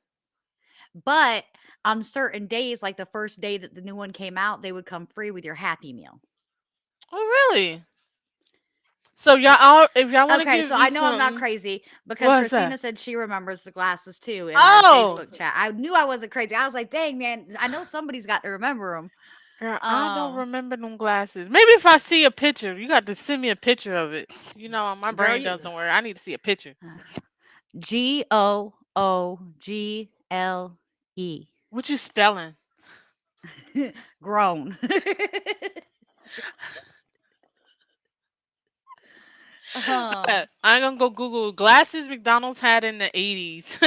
But on certain days, like the first day that the new one came out, they would come free with your Happy Meal. Oh, really? So y'all, all, if y'all want to Okay, give so I me know I'm not something, crazy because what's Christina that? said she remembers the glasses too in our Oh, Facebook chat. I knew I wasn't crazy. I was like, dang, man, I know somebody's got to remember them. girl, I don't Um, remember them glasses. Maybe if I see a picture, you got to send me a picture of it. You know, my Girl, brain you doesn't work. I need to see a picture. Google. What you spelling? Grown. um, I'm gonna go Google glasses McDonald's had in the 80s.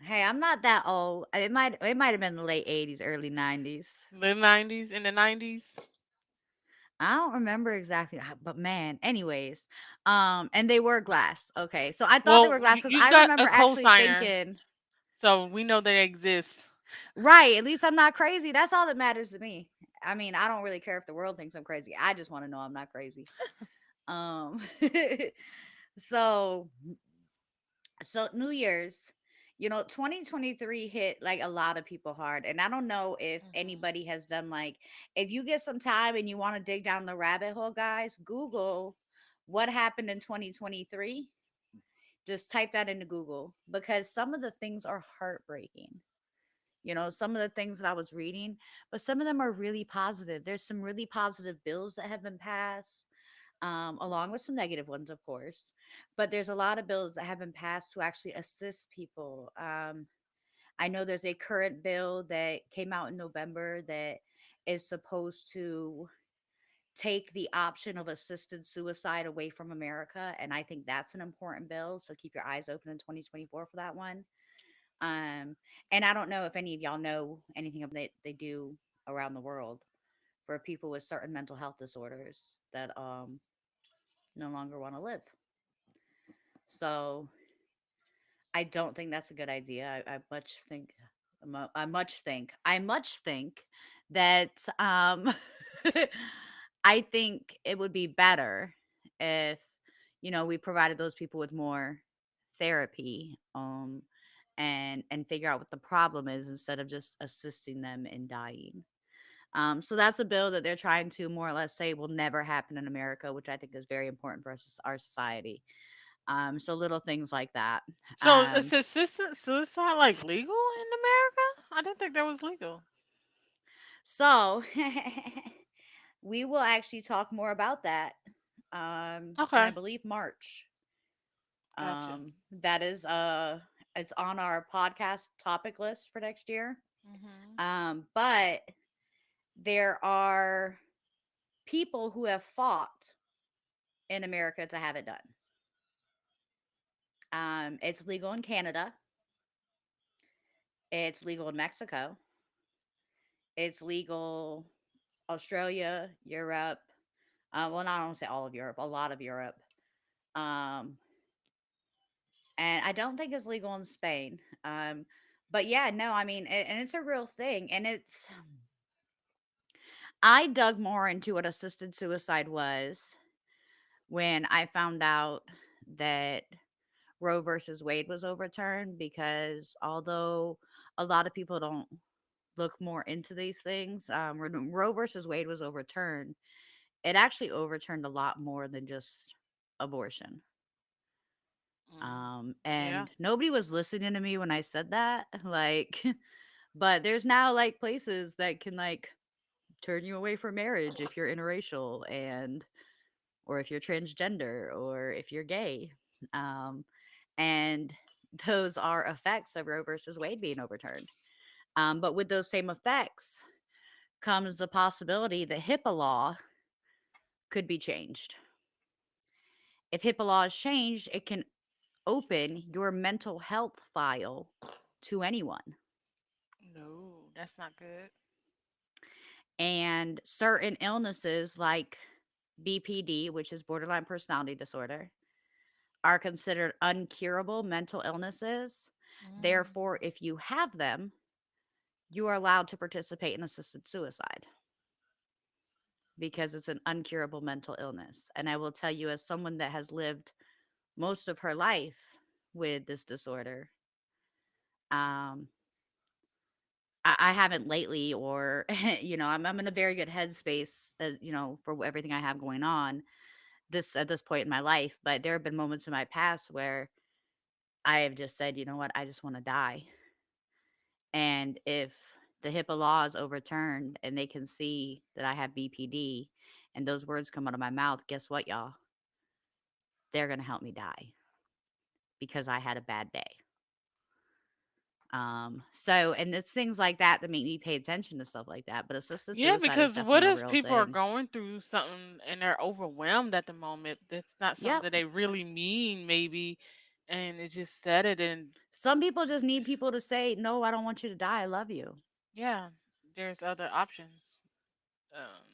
hey, I'm not that old. It might have been the late 80s, early 90s. The 90s, in the 90s. I don't remember exactly, but man, anyways, and they were glass. Okay, so I thought they Well, were glass because you I got remember a actually cosigner, thinking, so we know they exist. right, at least I'm not crazy. That's all that matters to me. I mean, I don't really care if the world thinks I'm crazy. I just want to know I'm not crazy. Um, so New Year's, 2023 hit like a lot of people hard, and I don't know if Hmm. anybody has done like, if you get some time and you want to dig down the rabbit hole, guys, Google what happened in 2023. Just type that into Google because some of the things are heartbreaking. Some of the things that I was reading, but some of them are really positive. There's some really positive bills that have been passed, along with some negative ones, of course. But there's a lot of bills that have been passed to actually assist people. I know there's a current bill that came out in November that is supposed to take the option of assisted suicide away from America. And I think that's an important bill. So keep your eyes open in 2024 for that one. Um, and I don't know if any of y'all know anything of they do around the world for people with certain mental health disorders that no longer want to live. So I don't think that's a good idea. I much think that I think it would be better if we provided those people with more therapy, and figure out what the problem is instead of just assisting them in dying. So that's a bill that they're trying to more or less say will never happen in America, which I think is very important for us, our society. So little things like that. So is Um, assisted suicide like legal in America? I didn't think that was legal. so we will actually talk more about that in, I Okay, believe, March. gotcha. That is it's on our podcast topic list for next year. Hmm. But there are people who have fought in America to have it done. It's legal in Canada. It's legal in Mexico. It's legal Australia, Europe. Well, not I don't say all of Europe, a lot of Europe. Um, and I don't think it's legal in Spain. But yeah, no, I mean, and it's a real thing. And I dug more into what assisted suicide was when I found out that Roe versus Wade was overturned, because although a lot of people don't look more into these things, when Roe versus Wade was overturned, it actually overturned a lot more than just abortion. Mm. Yeah. And nobody was listening to me when I said that. Like, but there's now like places that can like turn you away from marriage if you're interracial, and or if you're transgender, or if you're gay. Um, and those are effects of Roe versus Wade being overturned. But with those same effects comes the possibility that HIPAA law could be changed. If HIPAA law is changed, it can open your mental health file to anyone. No, that's not good. And certain illnesses like BPD, which is borderline personality disorder, are considered uncurable mental illnesses. Mm. Therefore, if you have them, you are allowed to participate in assisted suicide because it's an uncurable mental illness. And I will tell you, as someone that has lived most of her life with this disorder, um, I haven't lately, or I'm in a very good headspace, as for everything I have going on this at this point in my life. But there have been moments in my past where I have just said, you know what, I just want to die. And if the HIPAA law is overturned and they can see that I have BPD and those words come out of my mouth, guess what, y'all? They're going to help me die because I had a bad day. And it's things like that that make me pay attention to stuff like that. But assisted Yeah, suicide is because what definitely a if real people are thing. going through something and they're overwhelmed at the moment? That's not something Yep. that they really mean, maybe, and it just said it, and Some people just need people to say, no, I don't want you to die. I love you. yeah, there's other options. Um,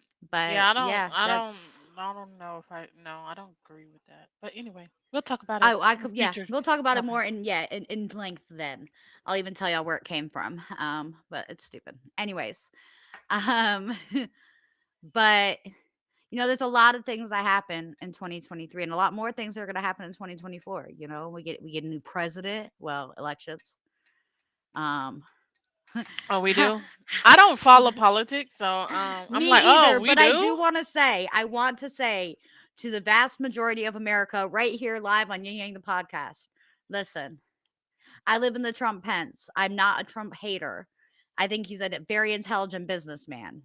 yeah, But yeah, that's I don't know if no, I don't agree with that. But anyway, we'll talk about it I in a could, yeah, future we'll talk about it topic. more in length then. I'll even tell y'all where it came from. But it's stupid. Anyways, um, but there's a lot of things that happen in 2023, and a lot more things that are going to happen in 2024. We get a new president. Well, elections. Um, Oh, we do. I don't follow politics, so I'm like, Me oh, either, we but I do. do want to say, I want to say to the vast majority of America right here live on Ying Yang the podcast, listen, I live in the Trump Pence. I'm not a Trump hater. I think he's a very intelligent businessman.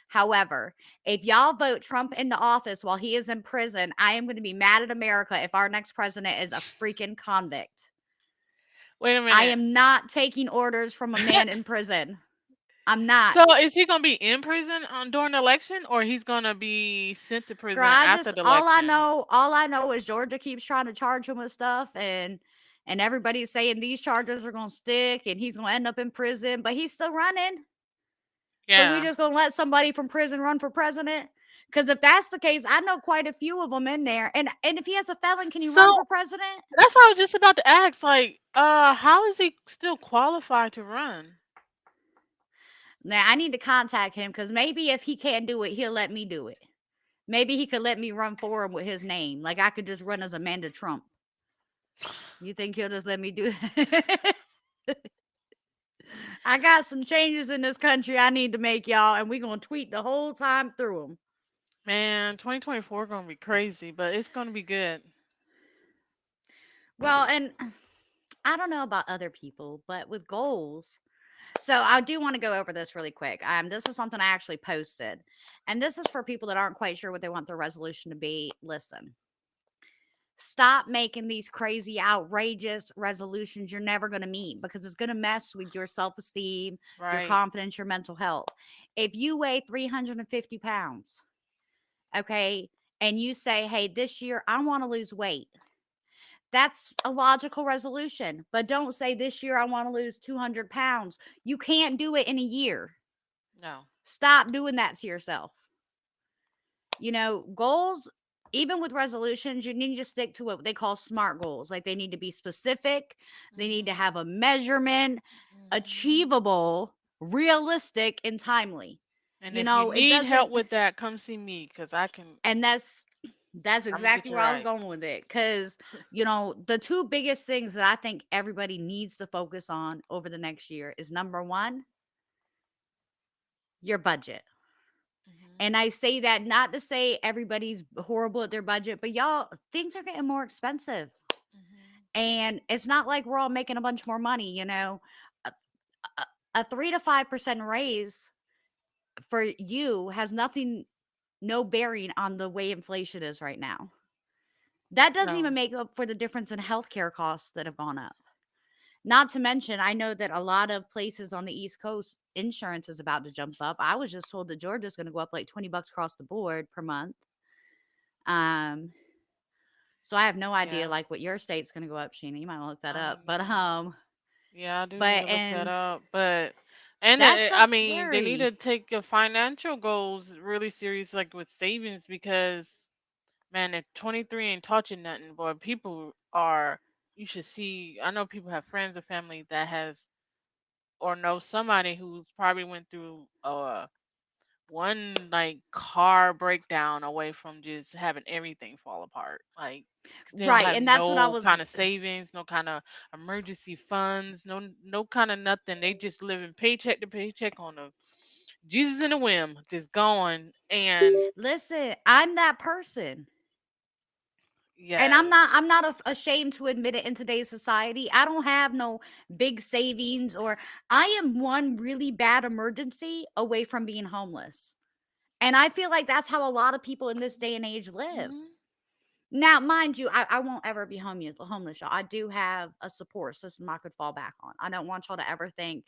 However, if y'all vote Trump into office while he is in prison, I am going to be mad at America if our next president is a freaking convict. Wait a I minute. am not taking orders from a man in prison. I'm not. So is he gonna be in prison on during the election, or he's gonna be sent to Girl, prison I after just the election? all I know is Georgia keeps trying to charge him with stuff, and everybody's saying these charges are gonna stick and he's gonna end up in prison, but he's still running. So we Yeah. just gonna let somebody from prison run for president? Because if that's the case, I know quite a few of them in there. And if he has a felon, can he So run for president? that's what I was just about to ask. Like, how is he still qualified to run? Now I need to contact him because maybe if he can't do it, he'll let me do it. Maybe he could let me run for him with his name. Like I could just run as Amanda Trump. You think he'll just let me do it? I got some changes in this country I need to make, y'all, and we gonna tweet the whole time through them. Man, 2024 gonna be crazy, but it's gonna be good. Well, and I don't know about other people, but with goals. So I do want to go over this really quick. This is something I actually posted, and this is for people that aren't quite sure what they want their resolution to be. Listen, Stop making these crazy, outrageous resolutions you're never going to meet because it's going to mess with your self esteem, your Right. confidence, your mental health. If you weigh 350 pounds, okay, and you say, hey, this year I want to lose weight, that's a logical resolution. But don't say this year I want to lose 200 pounds. You can't do it in a year. No. Stop doing that to yourself. Goals, even with resolutions, you need to stick to what they call SMART goals. Like they need to be specific, they need to Mhm. have a measurement, Mhm. achievable, realistic, and timely. And if you It need help doesn't, with that, come see me because and that's I'm gonna get exactly you where I was right. going with it. Because, the two biggest things that I think everybody needs to focus on over the next year is number one, your budget. Mhm. And I say that not to say everybody's horrible at their budget, but y'all, things are getting more expensive. Mhm. And it's not like we're all making a bunch more money, A, a, a 3 to 5% raise for you has nothing, no bearing on the way inflation is right now. That doesn't even No. make up for the difference in healthcare costs that have gone up. Not to mention, I know that a lot of places on the East Coast, insurance is about to jump up. I was just told that Georgia's going to go up like $20 across the board per month. Um, so I have no idea Yeah. like what your state's going to go up, Sheena. You might want to look that I up. don't But know. Yeah, I do need but to look that and up. But and that I stuff's mean, they need to scary. take your financial goals really serious, like with savings, because man, if 23 ain't touching nothing, boy, people are. You should see. I know people have friends or family that has or know somebody who's probably went through one like car breakdown away from just having everything fall apart. Like they don't Right. have And that's what I no was kind of savings, no kind of emergency funds, no kind of nothing. They just living paycheck to paycheck on a Jesus in a whim, just going. And listen, I'm that person. And yeah, I'm not ashamed to admit it in today's society. I don't have no big savings, or I am one really bad emergency away from being homeless. And I feel like that's how a lot of people in this day and age live. hmm Now, mind you, I won't ever be homeless, y'all. I do have a support system I could fall back on. I don't want y'all to ever think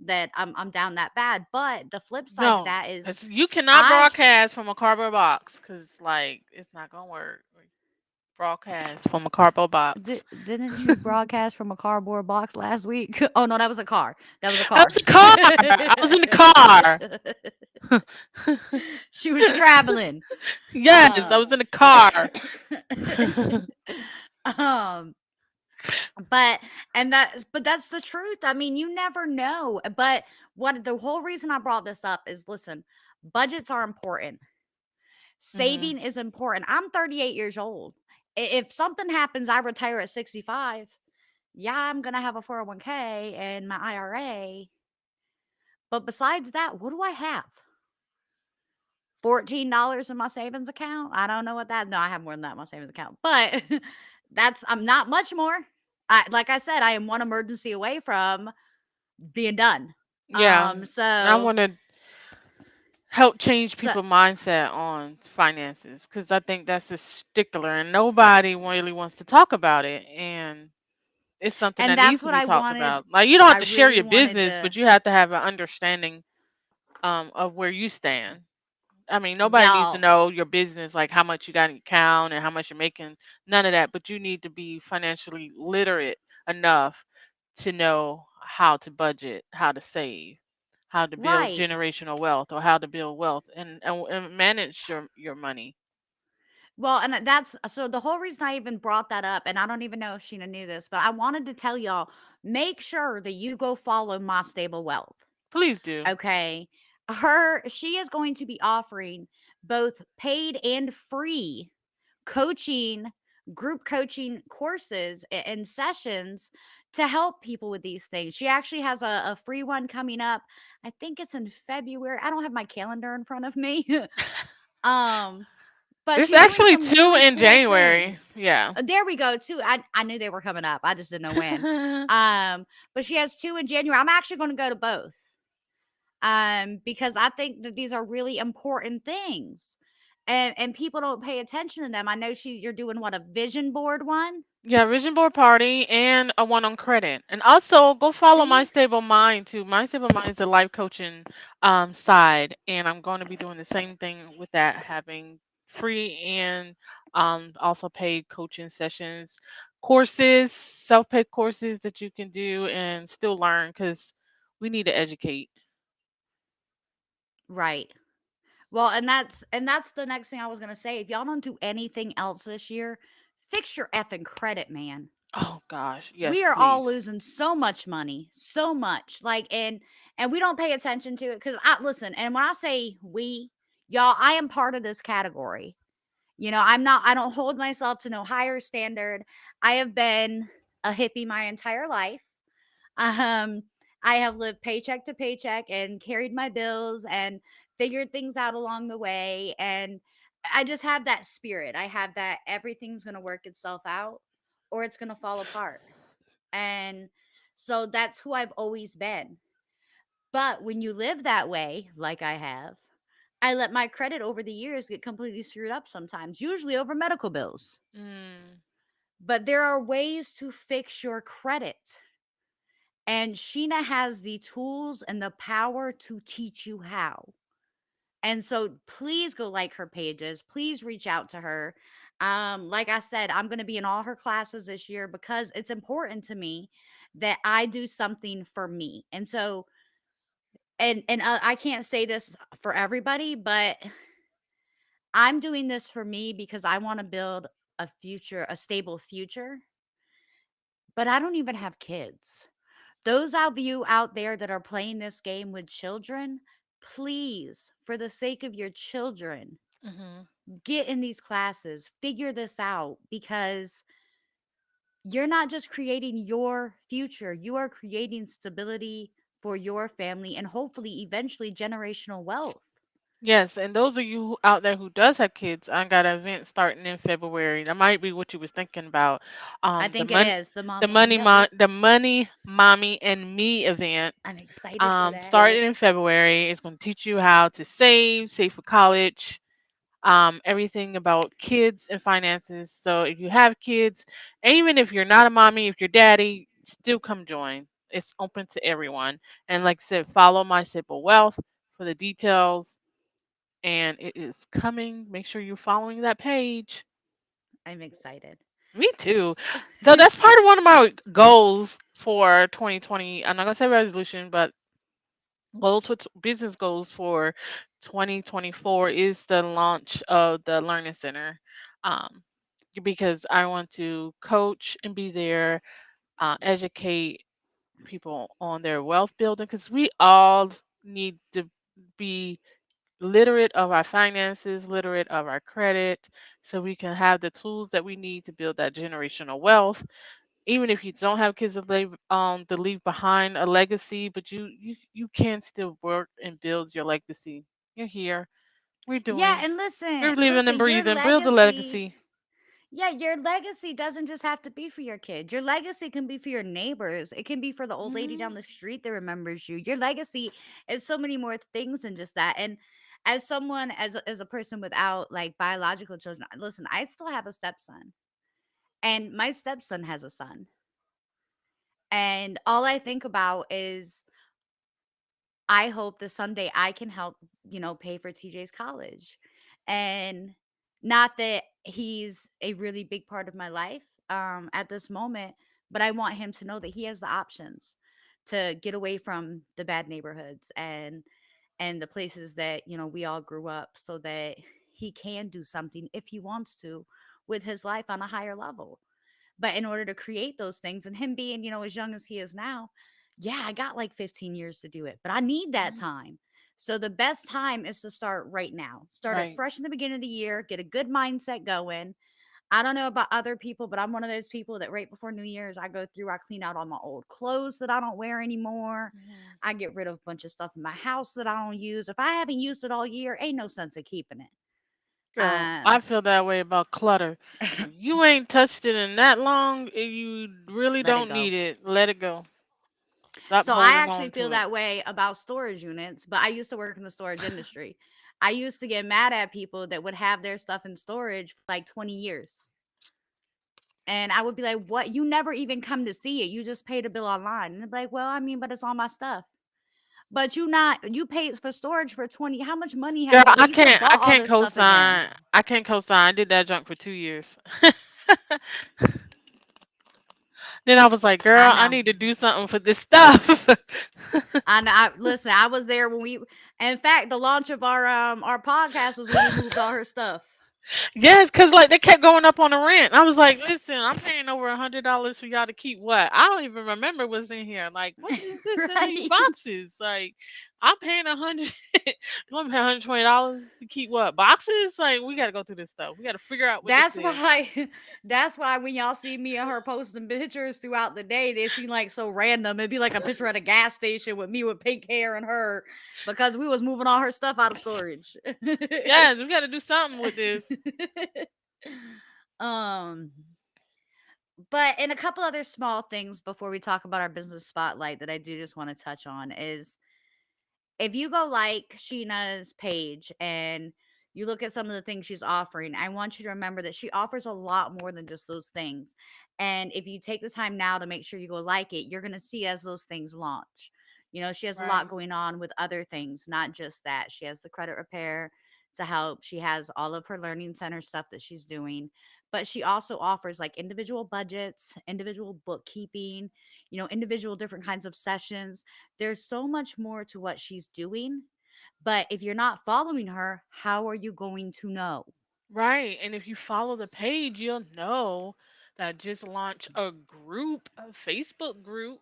that I'm down that bad. But the flip side to no, that is because you cannot I broadcast from a cardboard box, because like it's not gonna work. Broadcast from a cardboard box. didn't you broadcast from a cardboard box last week? Oh no, that was a car. That was a That car. was the car. I was in the car. She was traveling. Yes, I Um was in the car. um but but that's the truth. I mean, you never know. But what the whole reason I brought this up is, listen, budgets are important. hmm Saving is important. I'm 38 years old. If something happens, I retire at 65. Yeah, I'm going to have a 401k and my IRA. But besides that, what do I have? $14 in my savings account? I don't know what that. No, I have more than that in my savings account. But I'm not much more. Like I said, I am one emergency away from being done. Yeah, and I So want to help change so people's mindset on finances because I think that's a stickler, and nobody really wants to talk about it. And it's something and that that's needs to what be I talked wanted. about. Like you don't have I to share really your wanted business, to but you have to have an understanding of where you stand. I mean, nobody needs to y'all. know your business, like how much you got in your account and how much you're making. None of that. But you need to be financially literate enough to know how to budget, how to save, how to build Right. generational wealth, or how to build wealth and manage your money. Well, and that's so the whole reason I even brought that up, and I don't even know if Sheena knew this, but I wanted to tell y'all, make sure that you go follow My Stable Wealth. Please do. Okay. She is going to be offering both paid and free coaching, group coaching courses and sessions to help people with these things. She actually has a free one coming up. I think it's in February. I don't have my calendar in front of me. um, but It's she's doing actually some two really in cool January. things. Yeah. There we go. Too. I knew they were coming up. I just didn't know when. But she has two in January. I'm actually going to go to both. Because I think that these are really important things. and people don't pay attention to them. I know you're doing what, a vision board one? Yeah, Vision Board Party and a one on credit. And also go follow My See? Stable Mind too. My Stable Mind is a life coaching side, and I'm going to be doing the same thing with that, having free and also paid coaching sessions, courses, self-paced courses that you can do and still learn because we need to educate. Right. Well, and that's the next thing I was gonna say. If y'all don't do anything else this year, fix your effing credit, man. Oh gosh, yes, We are all please. losing so much money, so much. Like, and we don't pay attention to it because I listen. And when I say we, y'all, I am part of this category. I'm not. I don't hold myself to no higher standard. I have been a hippie my entire life. Um, I have lived paycheck to paycheck and carried my bills and figured things out along the way. And I just have that spirit. I have that everything's going to work itself out or it's going to fall apart. And so that's who I've always been. But when you live that way, like I have, I let my credit over the years get completely screwed up sometimes, usually over medical bills. Mm. But there are ways to fix your credit. And Sheena has the tools and the power to teach you how. And so please go like her pages. Please reach out to her. Like I said, I'm going to be in all her classes this year because it's important to me that I do something for me. And so, and I can't say this for everybody, but I'm doing this for me because I want to build a future, a stable future. But I don't even have kids. Those of you out there that are playing this game with children, please, for the sake of your children, Mhm. get in these classes, figure this out because you're not just creating your future, you are creating stability for your family and hopefully eventually generational wealth. Yes, and those of you out there who does have kids, I got an event starting in February. That might be what you was thinking about. I The think it money, is the mama. Yep, yep. the money, mommy, and me event. I'm excited for that. Starting in February. It's going to teach you how to save for college, everything about kids and finances. So if you have kids, and even if you're not a mommy, if you're daddy, still come join. It's open to everyone. And like I said, follow my simple wealth for the details, and it is coming. Make sure you're following that page. I'm excited. Me too. S- So that's part of one of my goals for 2020. I'm not gonna say resolution, but goals for business goals for 2024 is the launch of the Learning Center. Um, because I want to coach and be there, educate people on their wealth building, because we all need to be literate of our finances, literate of our credit, so we can have the tools that we need to build that generational wealth. Even if you don't have kids to leave behind a legacy, but you can still work and build your legacy. You're here. We're yeah, doing. and listen, We're living and listen, your breathing. Build the legacy. legacy. Yeah, your legacy doesn't just have to be for your kids. Your legacy can be for your neighbors. It can be for the old lady down Hmm. the street that remembers you. Your legacy is so many more things than just that. And as someone, as a person without like biological children, listen, I still have a stepson, and my stepson has a son, and all I think about is I hope that someday I can help, pay for TJ's college. And not that he's a really big part of my life at this moment, but I want him to know that he has the options to get away from the bad neighborhoods and the places that, we all grew up so that he can do something if he wants to with his life on a higher level. But in order to create those things and him being, as young as he is now, yeah, I got like 15 years to do it, but I need that Hmm. time. So the best time is to start right now. Start it Right. fresh in the beginning of the year, get a good mindset going. I don't know about other people, but I'm one of those people that right before New Year's, I go through, I clean out all my old clothes that I don't wear anymore. Hmm. I get rid of a bunch of stuff in my house that I don't use. If I haven't used it all year, ain't no sense of keeping it. Girl, I Um, feel that way about clutter. If you ain't touched it in that long, and you really let it don't go. need it, let it go. Stop So I holding actually on feel to it. that way about storage units, but I used to work in the storage industry. I used to get mad at people that would have their stuff in storage for like 20 years. And I would be like, "What? You never even come to see it. You just paid a bill online." And they'd be like, "Well, I mean, but it's all my stuff." But you paid for storage for 20. How much money Girl, have you, you could have I bought all can't this stuff again. co-sign. I can't co-sign. I did that junk for 2 years. Then I was like, I girl, I know. need to do something for this stuff. Listen, I was there when we in fact the launch of our podcast was when we moved all her stuff. Yes, cause like they kept going up on the rent. I was like, listen, I'm paying over $100 for y'all to keep what? I don't even remember what's in here. Like, what is this in these Right? boxes? Like, I'm paying 100. You want me to pay $120 to keep what boxes? Like, we got to go through this stuff. We got to figure out what this That's is. why that's why when y'all see me and her posting pictures throughout the day, they seem like so random. It'd be like a picture at a gas station with me with pink hair and her because we was moving all her stuff out of storage. Yes, we got to do something with this. um but in a couple other small things before we talk about our business spotlight that I do just want to touch on is if you go like Sheena's page and you look at some of the things she's offering, I want you to remember that she offers a lot more than just those things. And if you take the time now to make sure you go like it, you're going to see as those things launch. You know, she has a lot Right. going on with other things, not just that. She has the credit repair to help. She has all of her learning center stuff that she's doing, but she also offers like individual budgets, individual bookkeeping, individual different kinds of sessions. There's so much more to what she's doing. But if you're not following her, how are you going to know? Right. And if you follow the page, you'll know that I just launched a group, a Facebook group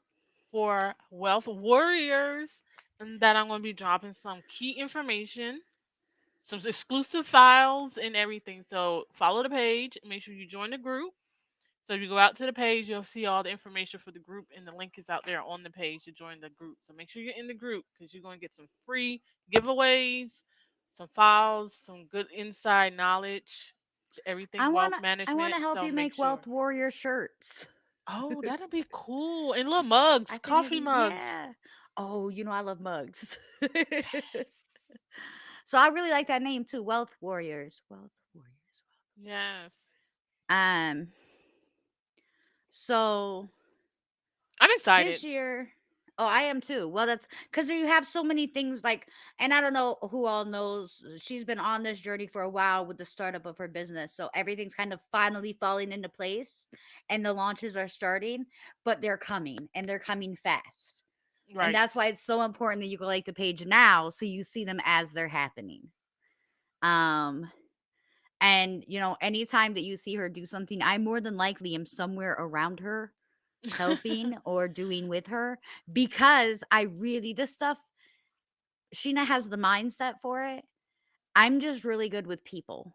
for wealth warriors, and that I'm going to be dropping some key information, some exclusive files, and everything. So follow the page. Make sure you join the group. So if you go out to the page, you'll see all the information for the group, and the link is out there on the page to join the group. So make sure you're in the group because you're going to get some free giveaways, some files, some good inside knowledge to I everything want wealth to I want to management. help So you make make sure. wealth warrior shirts. Oh, that'll be cool. And little mugs, I think coffee mugs. yeah. Oh, I love mugs. Yes. So I really like that name too, Wealth Warriors. Wealth Warriors. Yes. Um so I'm this excited. year, oh, I am too. Well, that's because you have so many things like, and I don't know who all knows. She's been on this journey for a while with the startup of her business. So everything's kind of finally falling into place and the launches are starting, but they're coming and they're coming fast. And Right. that's why it's so important that you go like the page now so you see them as they're happening. Um, and anytime that you see her do something, I more than likely am somewhere around her helping or doing with her because I really this stuff Sheena has the mindset for it. I'm just really good with people.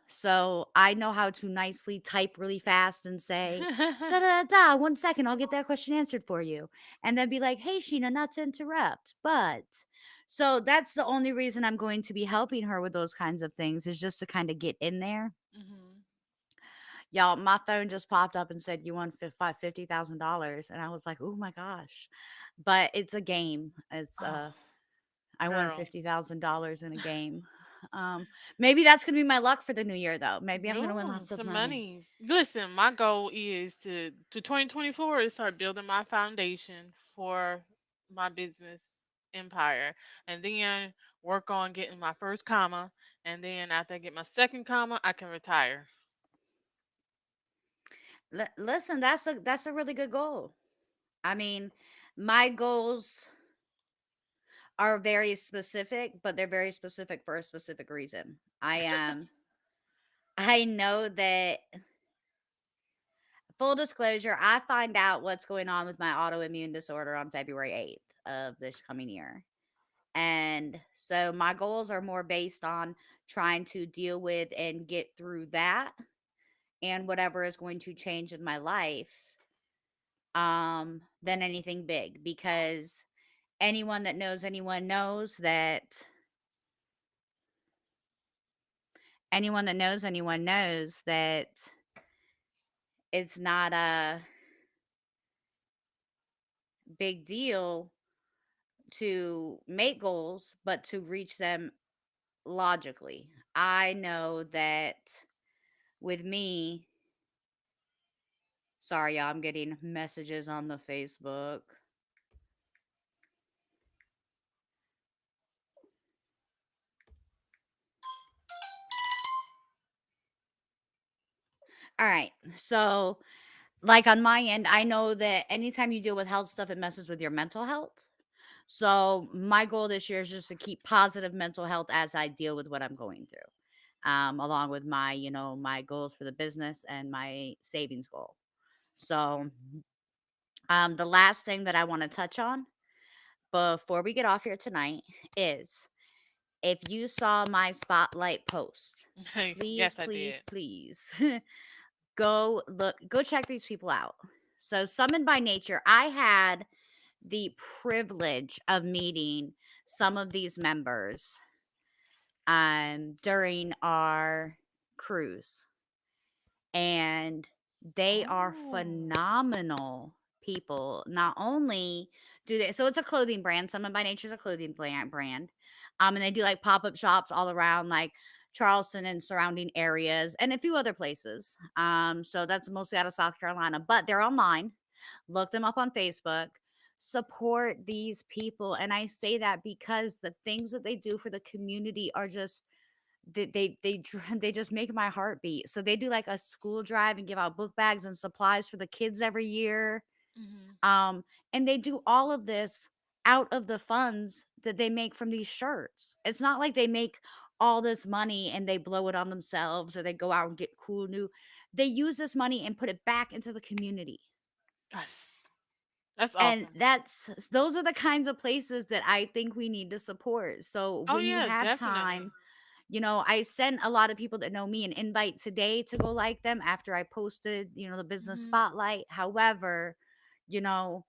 So I know how to nicely type really fast and say, da da da, 1 second, I'll get that question answered for you. And then be like, hey Sheena, not to interrupt, but so that's the only reason I'm going to be helping her with those kinds of things is just to kind of get in there. Hmm. Y'all, my phone just popped up and said you won $50,000, and I was like, "Oh my gosh!" But it's a game. Oh, I won girl. $50,000 in a game. Maybe that's gonna be my luck for the new year, though. Maybe I'm gonna win Ooh, lots of some money. monies. Listen, my goal is to 2024 is start building my foundation for my business empire, and then work on getting my first comma, and then after I get my second comma, I can retire. Listen, that's a really good goal. I mean, my goals are very specific, but they're very specific for a specific reason. I know that full disclosure, I find out what's going on with my autoimmune disorder on February 8th of this coming year. And so my goals are more based on trying to deal with and get through that and whatever is going to change in my life than anything big because anyone that knows anyone knows that it's not a big deal to make goals, but to reach them logically. I know that with me, sorry, y'all, I'm getting messages on the Facebook. All right. So, like on my end, I know that anytime you deal with health stuff, it messes with your mental health. So, my goal this year is just to keep positive mental health as I deal with what I'm going through, along with my, my goals for the business and my savings goal. So, the last thing that I want to touch on before we get off here tonight is if you saw my spotlight post, please, Yes, I please, did. please go check these people out. So, Summoned by Nature, I had the privilege of meeting some of these members during our cruise, and they are Oh. phenomenal people. Not only do they, so it's a clothing brand. Summoned by Nature is a clothing brand. And they do like pop up shops all around like Charleston and surrounding areas, and a few other places. So that's mostly out of South Carolina, but they're online. Look them up on Facebook. Support these people, and I say that because the things that they do for the community are just they just make my heart beat. So they do like a school drive and give out book bags and supplies for the kids every year. Hmm. Um, and they do all of this out of the funds that they make from these shirts. It's not like they make all this money and they blow it on themselves or they go out and get cool new. They use this money and put it back into the community. Yes. That's And awesome. that's those are the kinds of places that I think we need to support. So Oh when you yeah, have time, definitely. I sent a lot of people that know me an invite today to go like them after I posted, the business Hmm. spotlight. However, you know,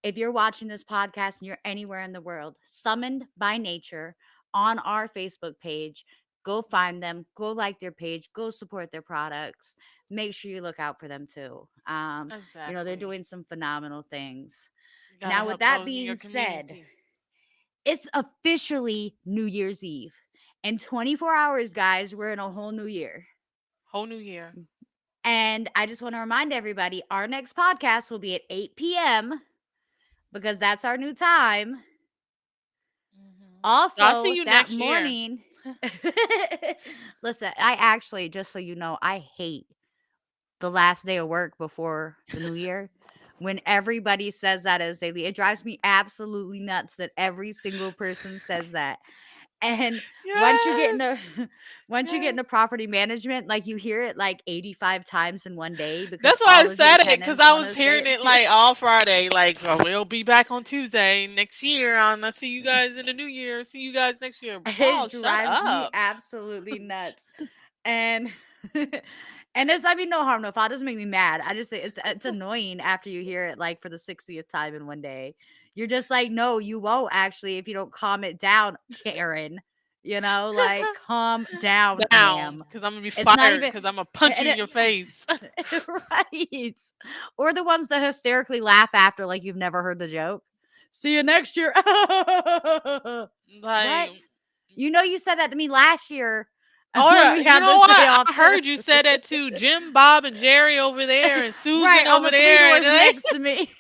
if you're watching this podcast and you're anywhere in the world, Summoned by Nature on our Facebook page, go find them, go like their page, go support their products. Make sure you look out for them too. They're Exactly. doing some phenomenal things. You gotta Now, with help that those in being your said, community. it's officially New Year's Eve. In 24 hours, guys, we're in a whole new year. Whole new year. And I just want to remind everybody our next podcast will be at 8 p.m. because that's our new time. I'll see Also, you that next year. morning, listen, I actually, just so you know, I hate the last day of work before the new year. When everybody says that as they leave, it drives me absolutely nuts that every single person says that. And once you get Yes. into once you get Yes. into property management, like you hear it like 85 times in one day because That's why I all of your said it, because tenants I want was to say hearing it it too. like all Friday. Like, oh, we'll be back on Tuesday next year. And I'll see you guys in the new year. See you guys next year. Oh, It shut drives me up. absolutely nuts. And and it's, I mean, no harm, no foul. It doesn't make me mad. I just say it's annoying after you hear it like for the 60th time in one day. You're just like, no, you won't actually if you don't calm it down, Karen. Like calm down, Down, ma'am. because I'm gonna be It's not fired. even Because I'm gonna punch and you in it, your face. right. Or the ones that hysterically laugh after like you've never heard the joke. See you next year. What? Like, You said that to me last year when or we you had know this day what? off I too. heard you said that to Jim, Bob, and Jerry over there, and Right, Susan on over the three there, and doors next to me.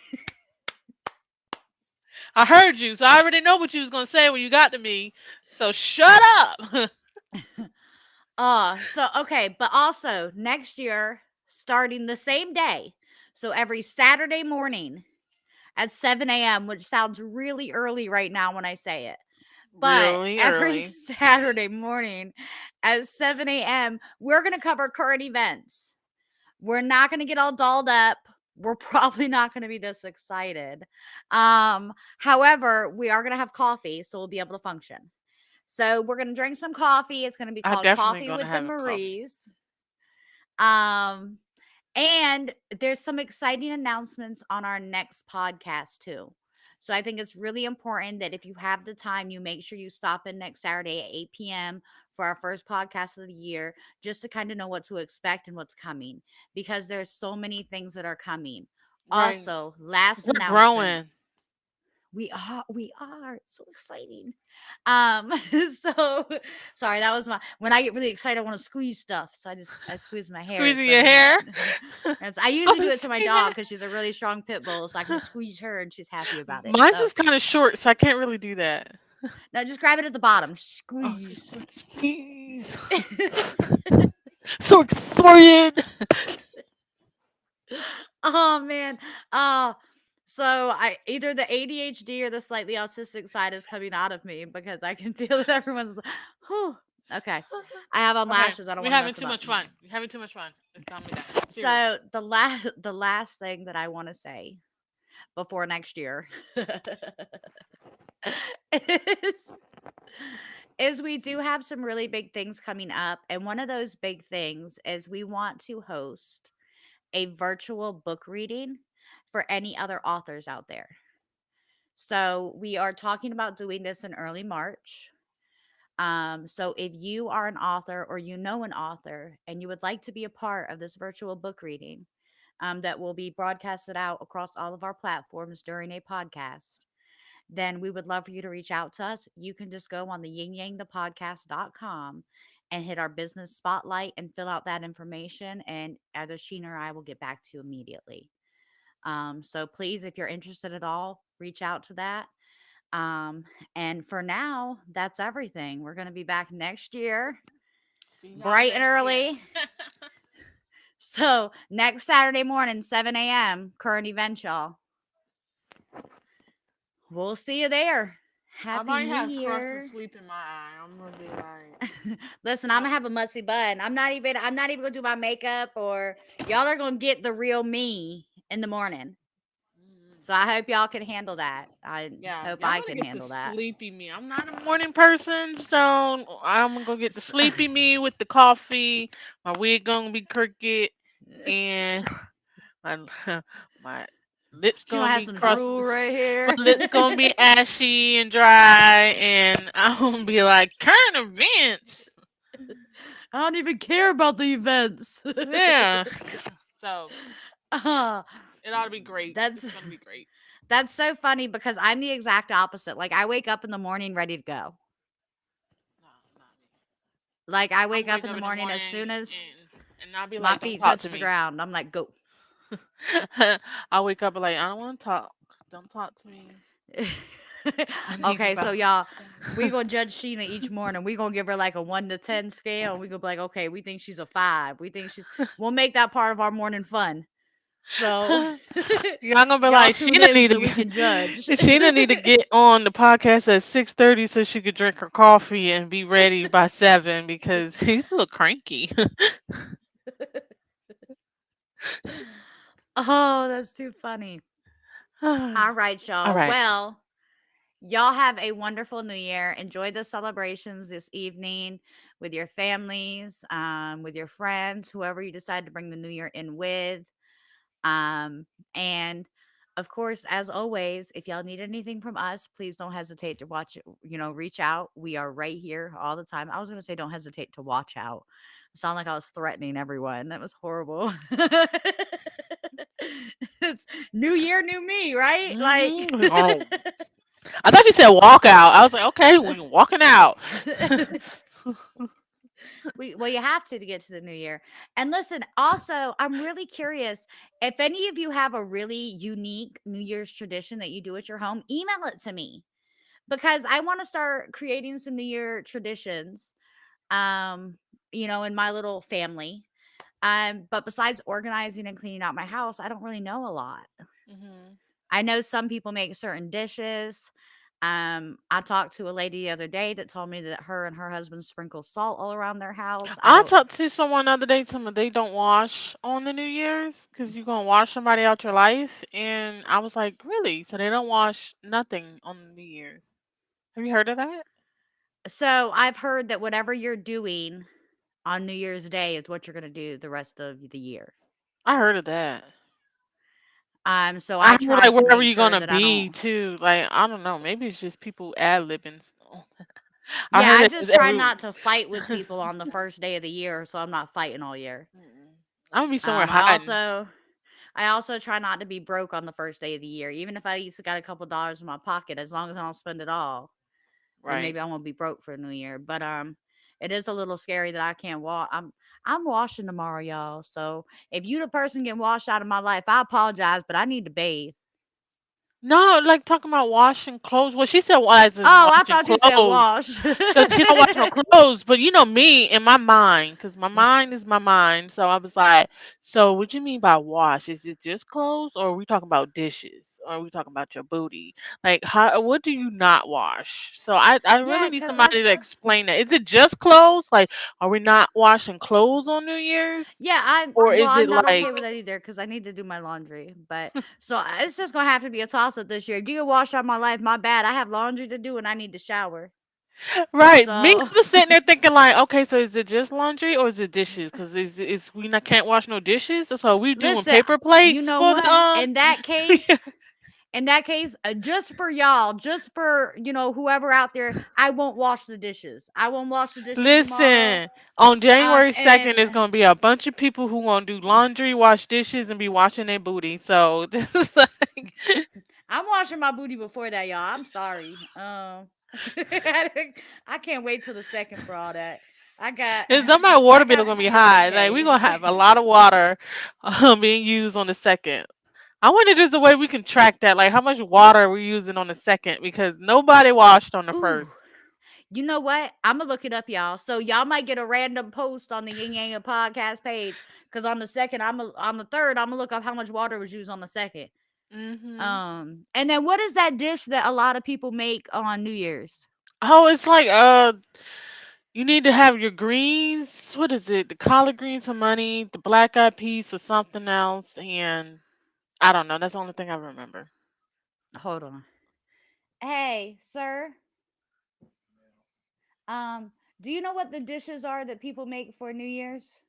I heard you, so I already know what you was gonna say when you got to me. So shut up. So okay, but also next year, starting the same day. So every Saturday morning at 7 a.m., which sounds really early right now when I say it. But Really every early. Saturday morning at 7 a.m., we're going to cover current events. We're not going to get all dolled up. We're probably not going to be this excited. However, we are going to have coffee, so we'll be able to function. So we're going to drink some coffee. It's going to be I called definitely Coffee gonna with the have a coffee. Maries. Um, and there's some exciting announcements on our next podcast too. So I think it's really important that if you have the time, you make sure you stop in next Saturday at 8 p.m. for our first podcast of the year, just to kind of know what to expect and what's coming, because there's so many things that are coming. Right. Also, last We're announcement. growing. We are. It's so exciting. Um, so sorry, that was my when I get really excited, I want to squeeze stuff. So I squeeze my hair Squeezing so I your can hair. I Oh, usually do it to my see dog that? because she's a really strong pit bull, so I can squeeze her and she's happy about it. Mine's So is kind of short, so I can't really do that. now just grab it at the bottom. Oh, just Squeeze. squeeze. So excited. Oh man. Uh so I either the ADHD or the slightly autistic side is coming out of me because I can feel that everyone's whew. Okay. I have on Okay, lashes. I don't we're want to having mess too them up. much fun. We're having too much fun. Let's calm me down. Serious. So the last thing that I want to say before next year is is we do have some really big things coming up, and one of those big things is we want to host a virtual book reading for any other authors out there. So we are talking about doing this in early March. So if you are an author or you know an author and you would like to be a part of this virtual book reading, that will be broadcasted out across all of our platforms during a podcast, then we would love for you to reach out to us. You can just go on the yingyangthepodcast.com and hit our business spotlight and fill out that information. And either Sheena or I will get back to you immediately. So please, if you're interested at all, reach out to that. Um, and for now, that's everything. We're going to be back next year, See y'all bright and next year. early. So next Saturday morning, 7 a.m., current event, y'all. We'll see you there. I Happy might New have crust of Year. sleep in my eye. I'm gonna be like, Listen, I'm not. gonna have a messy bun. I'm not even gonna do my makeup or y'all are gonna get the real me in the morning. Mm. So I hope y'all can handle that. I Yeah, hope y'all I gonna can get the handle that. sleepy me. I'm not a morning person, so I'm gonna get the S- sleepy me with the coffee. My wig gonna be crooked, and my my lips She gonna gonna have be some crusty. drool right My here. lips gonna be ashy and dry, and I'm gonna be like current events. I don't even care about the events. Yeah. So yeah, uh, it ought to be great. that's It's gonna be great. that's so funny because I'm the exact opposite. Like I wake up in the morning ready to go. No, not me. Like I I'm wake gonna up wake in up the in the morning as morning soon as and I'll be my like, don't feet talk touch to the me. ground. I'm like, go. I wake up like I don't want to talk. Don't talk to me. I need to Okay, so bow. y'all, we gonna judge Sheena each morning. We gonna give her like a 1 to 10 scale, and we gonna be like, okay, we think she's a 5. We think she's. We'll make that part of our morning fun. So Y'all gonna be y'all like tune Sheena in need to so we can judge. Sheena need to get on the podcast at 6:30 so she could drink her coffee and be ready by 7 because she's a little cranky. Oh, that's too funny. All All right, y'all. right. Well, y'all have a wonderful new year. Enjoy the celebrations this evening with your families, with your friends, whoever you decide to bring the new year in with. And of course, as always, if y'all need anything from us, please don't hesitate to reach out. We are right here all the time. I was going to say, don't hesitate to watch out. Sound like I was threatening everyone. That was horrible. It's new year, new me, right? Like, Oh, I thought you said walk out. I was like, okay, we're walking out. well, you have to get to the new year. And listen, also, I'm really curious if any of you have a really unique New Year's tradition that you do at your home, email it to me because I want to start creating some New Year traditions. Um, in my little family. But besides organizing and cleaning out my house, I don't really know a lot. Hmm. I know some people make certain dishes. I talked to a lady the other day that told me that her and her husband sprinkle salt all around their house. I I don't. talked to someone the other day, told me they don't wash on the New Year's because you're going to wash somebody out your life. And I was like, really? So they don't wash nothing on the New Year's. Have you heard of that? So I've heard that whatever you're doing on New Year's Day is what you're going to do the rest of the year. I heard of that. So I I heard try like to wherever make you're sure gonna that I be don't. too. Like I don't know, maybe it's just people ad libbing. I Yeah, heard I it was just try every. not to fight with people on the first day of the year, so I'm not fighting all year. Mm-mm. I'm gonna be somewhere I hiding. also I also try not to be broke on the first day of the year. Even if I used to got a couple dollars in my pocket, as long as I don't spend it all, then Right. maybe I won't be broke for New Year. But it is a little scary that I can't walk. I'm washing tomorrow, y'all. So if you the person getting washed out of my life, I apologize, but I need to bathe. No, like talking about washing clothes. Well, she said why is Oh, I washing thought you said clothes. wash. So she don't wash no clothes, but you know me in my mind, because my mind is my mind. So I was like, so what you mean by wash? Is it just clothes, or are we talking about dishes, or are we talking about your booty? Like, how? What do you not wash? So I really Yeah, need cause somebody to that's explain that. Is it just clothes? Like, are we not washing clothes on New Year's, yeah. I or well, is I'm it not like okay with that either because I need to do my laundry. But it's just gonna have to be a toss up this year. If you can wash out my life, my bad. I have laundry to do and I need to shower. right? Me, So I was sitting there thinking like, okay, so is it just laundry or is it dishes? Because is we not can't wash no dishes, so we doing listen, paper you plates know for the what? Yeah. In that case, just for y'all, just for whoever out there, I won't wash the dishes. I won't wash the dishes tomorrow. Listen, on January 2nd, And there's gonna be a bunch of people who gonna do laundry, wash dishes, and be washing their booty. So this is like, I'm washing my booty before that, y'all. I'm sorry. I can't wait till the second for all that. I got and somebody's I water bill got gonna be time to get high. Like we paid. gonna have a lot of water being used on the second. I wonder if there's a way we can track that, like how much water we're using on the second, because nobody washed on the Ooh. first. You know what? I'm gonna look it up, y'all. So y'all might get a random post on the Ying Yang podcast page. Cause on the second, on the third, I'm gonna look up how much water was used on the second. Hmm. And then what is that dish that a lot of people make on New Year's? Oh, it's like you need to have your greens. What is it? The collard greens for money, the black eyed peas for something else, and I don't know. That's the only thing I remember. Hold on. Hey, sir. Do you know what the dishes are that people make for New Year's?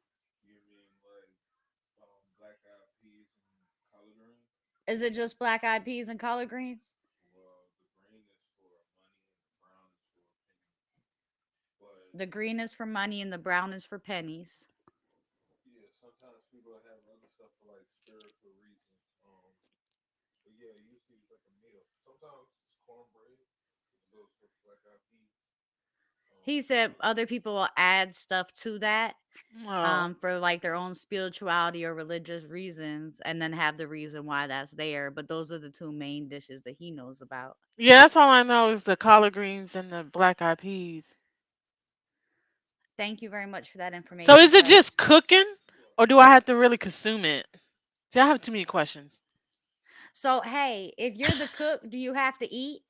Is it just black eyed peas and collard greens? The green is for money and the brown is for pennies. He said other people will add stuff to that Oh, for like their own spirituality or religious reasons and then have the reason why that's there. But those are the two main dishes that he knows about. yeah. That's all I know is the collard greens and the black eyed peas. Thank you very much for that So information, is it sir. just cooking, or do I have to really consume it? See, I have too many questions. So, hey, if you're the cook, do you have to eat?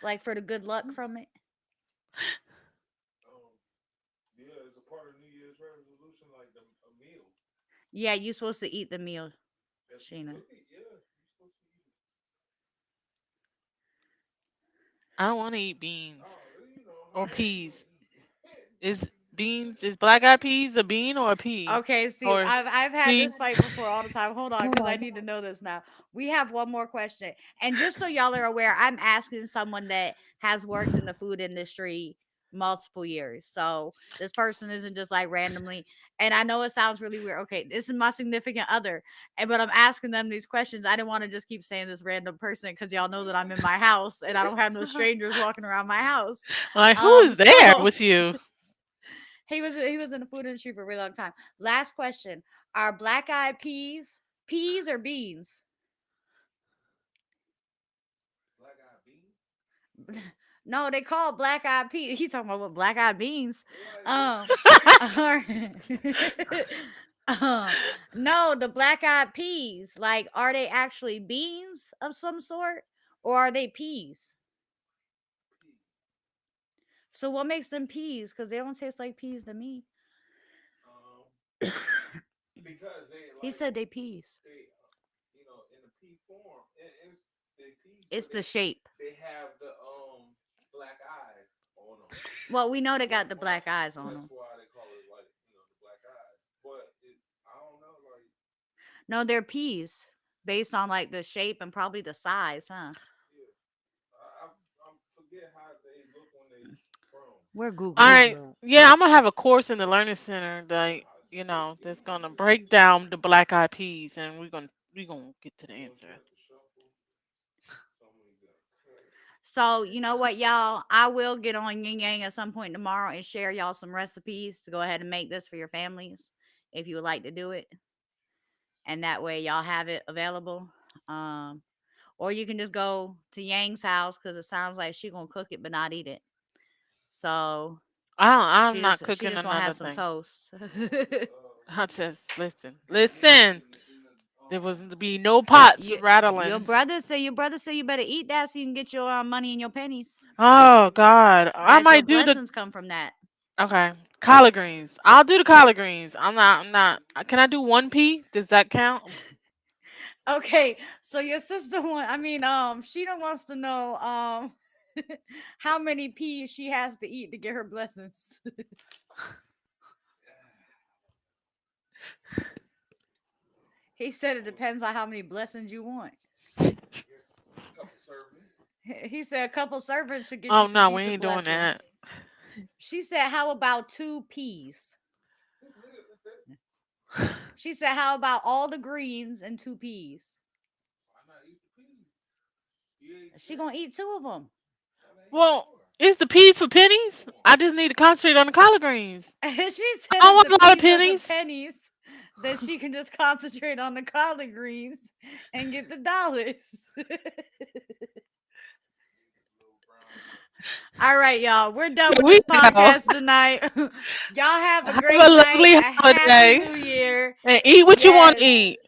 Like for the good luck from it? Yeah, you're supposed to eat the meal, Sheena. I don't want to eat beans or peas. Is is black eyed peas a bean or a pea? Okay, see, Or I've had see? this fight before all the time. Hold on, because I need to know this now. We have one more question, and just so y'all are aware, I'm asking someone that has worked in the food industry multiple years. So this person isn't just like randomly. And I know it sounds really weird. Okay, this is my significant other, and but I'm asking them these questions. I didn't want to just keep saying this random person because y'all know that I'm in my house and I don't have no strangers walking around my house. Like who is there So with you? he was in the food industry for a really long time. Last question: are black eyed peas or beans? No, they call it black eyed peas. He's talking about what black eyed beans. Um, are- um, no, the black eyed peas. Like, are they actually beans of some sort, or are they peas? So what makes them peas? Because they don't taste like peas to me. He said they peas. It's the shape. Well, we know they got the black eyes on them. No, they're peas based on like the shape and probably the size, huh? We're All googling right. it. Yeah, I'm gonna have a course in the learning center that that's gonna break down the black eyed peas, and we're gonna We gonna get to the answer. So, you know what, y'all? I will get on Yin Yang at some point tomorrow and share y'all some recipes to go ahead and make this for your families if you would like to do it. And that way y'all have it available. Um, or you can just go to Yang's house because it sounds like she gonna cook it but not eat it. So I'm she not just she cooking just gonna have another some thing. toast. I just listen. There wasn't to be no pots you, rattling. your brother said you better eat that so you can get your money and your pennies. Oh God, I That's your might do the blessings come from that. okay collard greens. I'll do the collard greens. I'm not. I'm not. Can I do one pea? Does that count? Okay, so your sister she don't wants to know how many peas she has to eat to get her blessings. He said it depends on how many blessings you want. He said a couple servants should get you Oh some no, we decent ain't doing that. blessings. She said, how about two peas? She said, how about all the greens and two peas? She gonna eat two of them. Well, is the peas for pennies? I just need to concentrate on the collard greens. She I said don't if want the a lot of peas are for pennies. pennies, then she can just concentrate on the collard greens and get the dollars. All right, y'all. We're done Here with we this go. podcast tonight. Y'all have a Have great a night. lovely A happy holiday new year. and eat what you want to Yes. eat.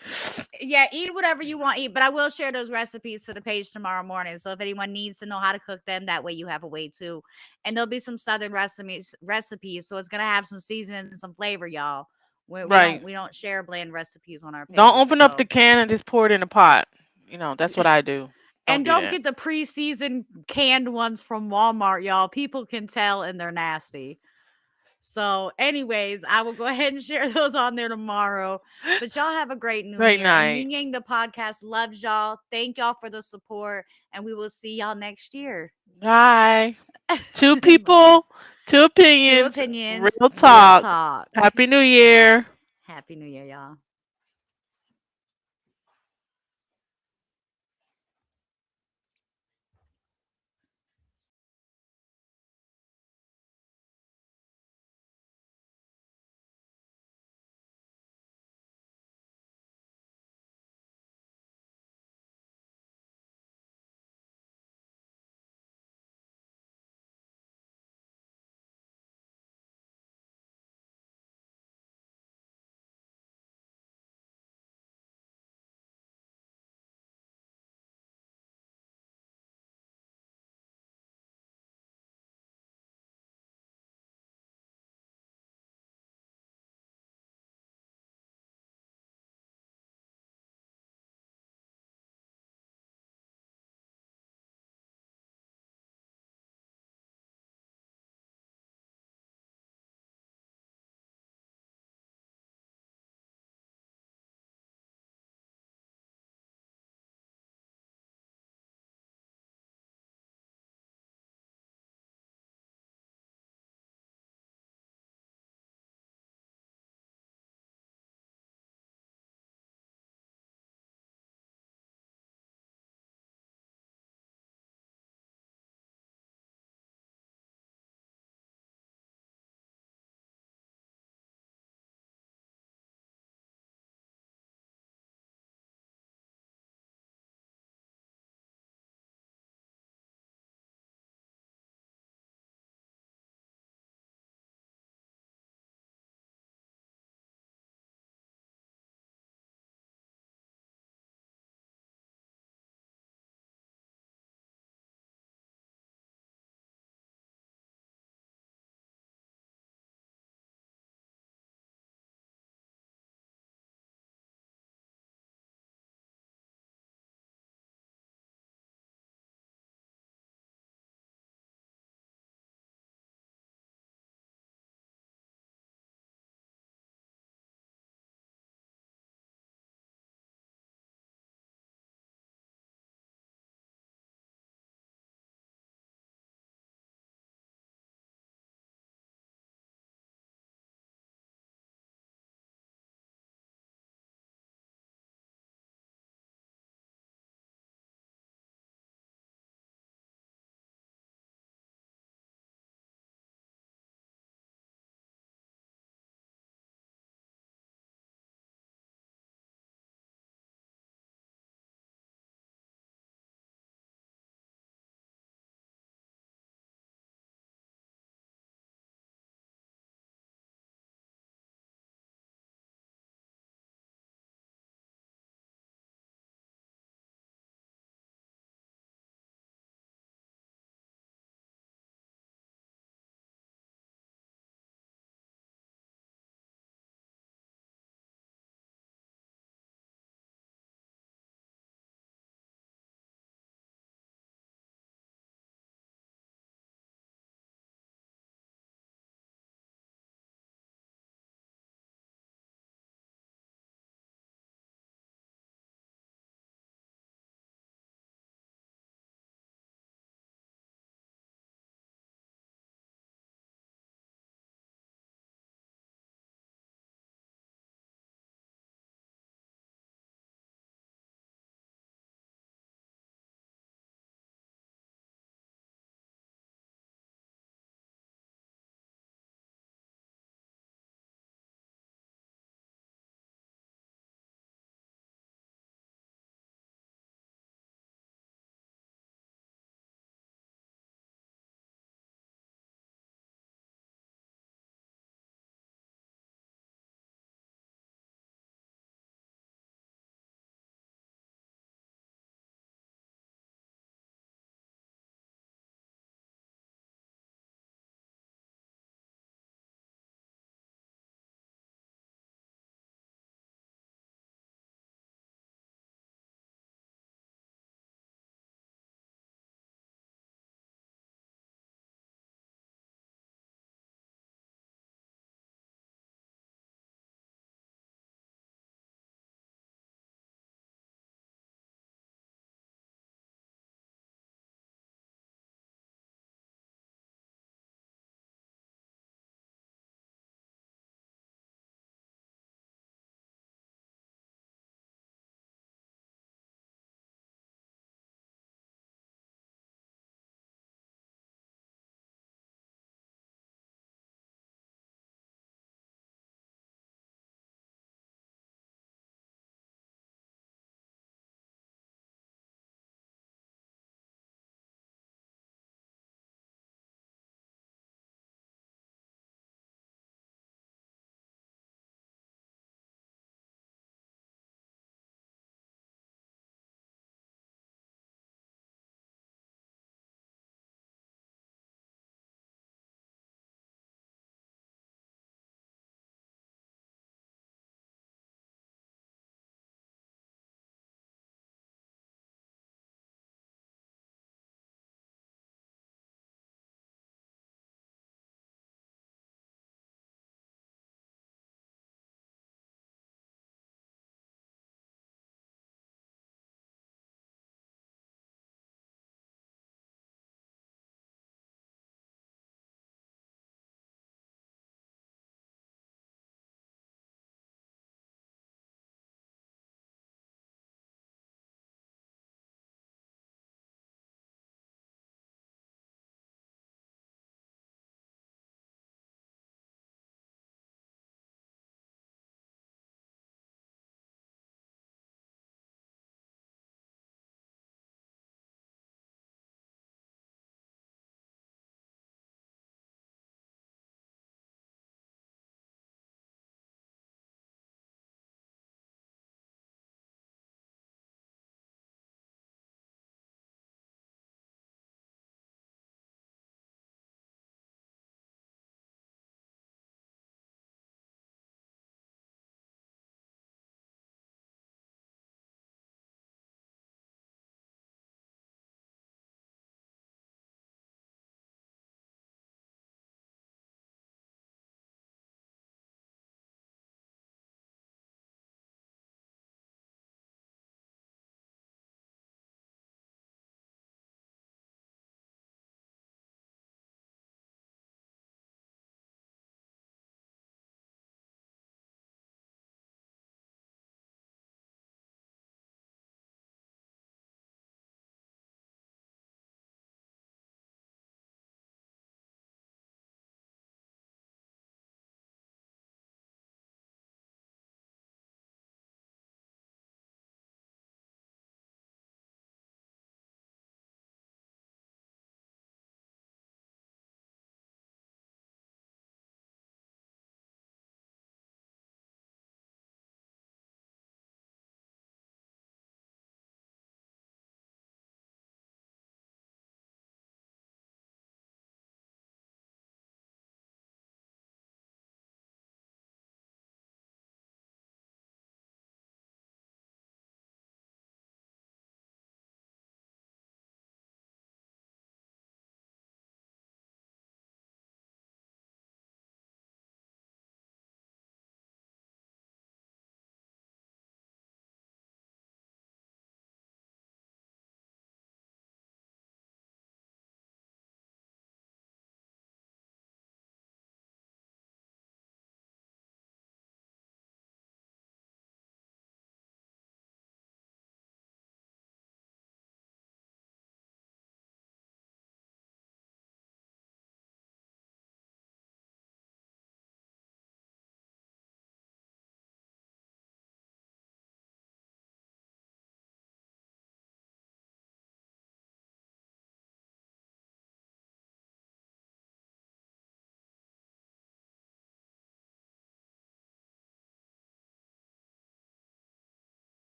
Yeah, eat whatever you want to eat, but I will share those recipes to the page tomorrow morning. So if anyone needs to know how to cook them, that way you have a way too. And there'll be some southern recipes, so it's gonna have some seasoning and some flavor, y'all. Right. We don't share bland recipes on our Don't page. open up the So can and just pour it in a pot. You know, that's what I do. Don't and do don't that. get the pre-seasoned canned ones from Walmart, y'all. People can tell and they're nasty. So, anyways, I will go ahead and share those on there tomorrow. But y'all have a great new Great year. And night. Ying Yang the podcast loves y'all. Thank y'all for the support. And we will see y'all next year. Bye. Two people, two Two opinions, opinions, real real talk. talk. Happy New Year. Happy New Year, y'all.